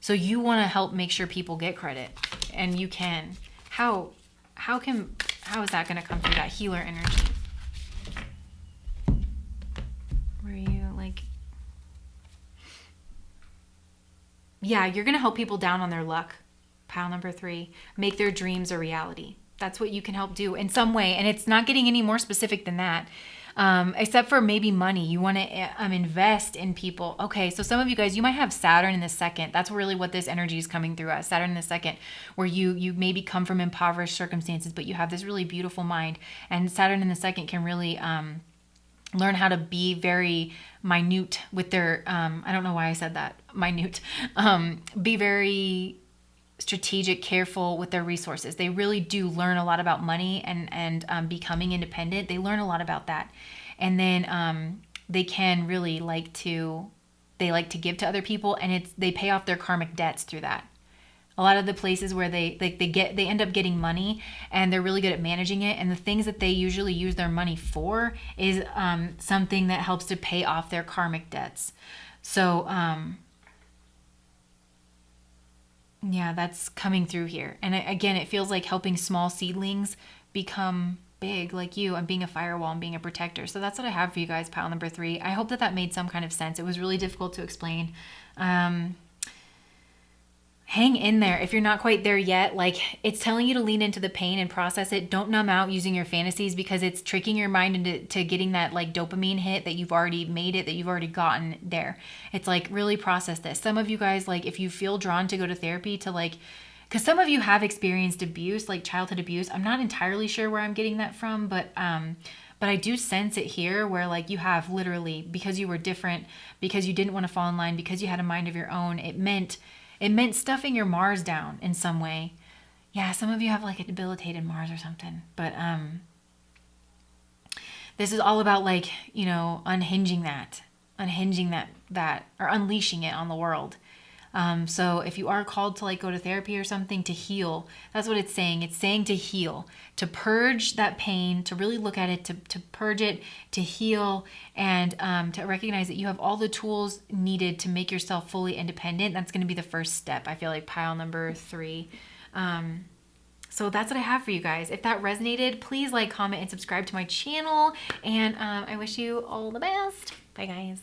So you want to help make sure people get credit, and you can. How is that going to come through, that healer energy? Where you like, yeah, you're going to help people down on their luck, pile number 3. Make their dreams a reality. That's what you can help do in some way, and it's not getting any more specific than that. Except for maybe money. You want to invest in people. Okay, so some of you guys, you might have Saturn in the second. That's really what this energy is coming through as. Saturn in the second, where you maybe come from impoverished circumstances, but you have this really beautiful mind. And Saturn in the second can really learn how to be very minute with their, I don't know why I said that, minute. Be very strategic, careful with their resources. They really do learn a lot about money and becoming independent. They learn a lot about that. And then they can really like to give to other people, and they pay off their karmic debts through that. A lot of the places where they end up getting money, and they're really good at managing it. And the things that they usually use their money for is something that helps to pay off their karmic debts. So yeah, that's coming through here. And again, it feels like helping small seedlings become big like you, and being a firewall and being a protector. So that's what I have for you guys, pile number 3. I hope that made some kind of sense. It was really difficult to explain. Hang in there. If you're not quite there yet, like, it's telling you to lean into the pain and process it. Don't numb out using your fantasies, because it's tricking your mind into getting that like dopamine hit that you've already made it, that you've already gotten there. It's like, really process this. Some of you guys, like, if you feel drawn to go to therapy to like, because some of you have experienced abuse, like childhood abuse. I'm not entirely sure where I'm getting that from, but I do sense it here, where like you have literally, because you were different, because you didn't want to fall in line, because you had a mind of your own, it meant stuffing your Mars down in some way. Yeah, some of you have like a debilitated Mars or something. But this is all about like, you know, unhinging that or unleashing it on the world. So if you are called to like go to therapy or something to heal, that's what it's saying. It's saying to heal, to purge that pain, to really look at it, to purge it, to heal, and to recognize that you have all the tools needed to make yourself fully independent. That's going to be the first step. I feel like pile number 3. So that's what I have for you guys. If that resonated, please like, comment, and subscribe to my channel. And I wish you all the best. Bye, guys.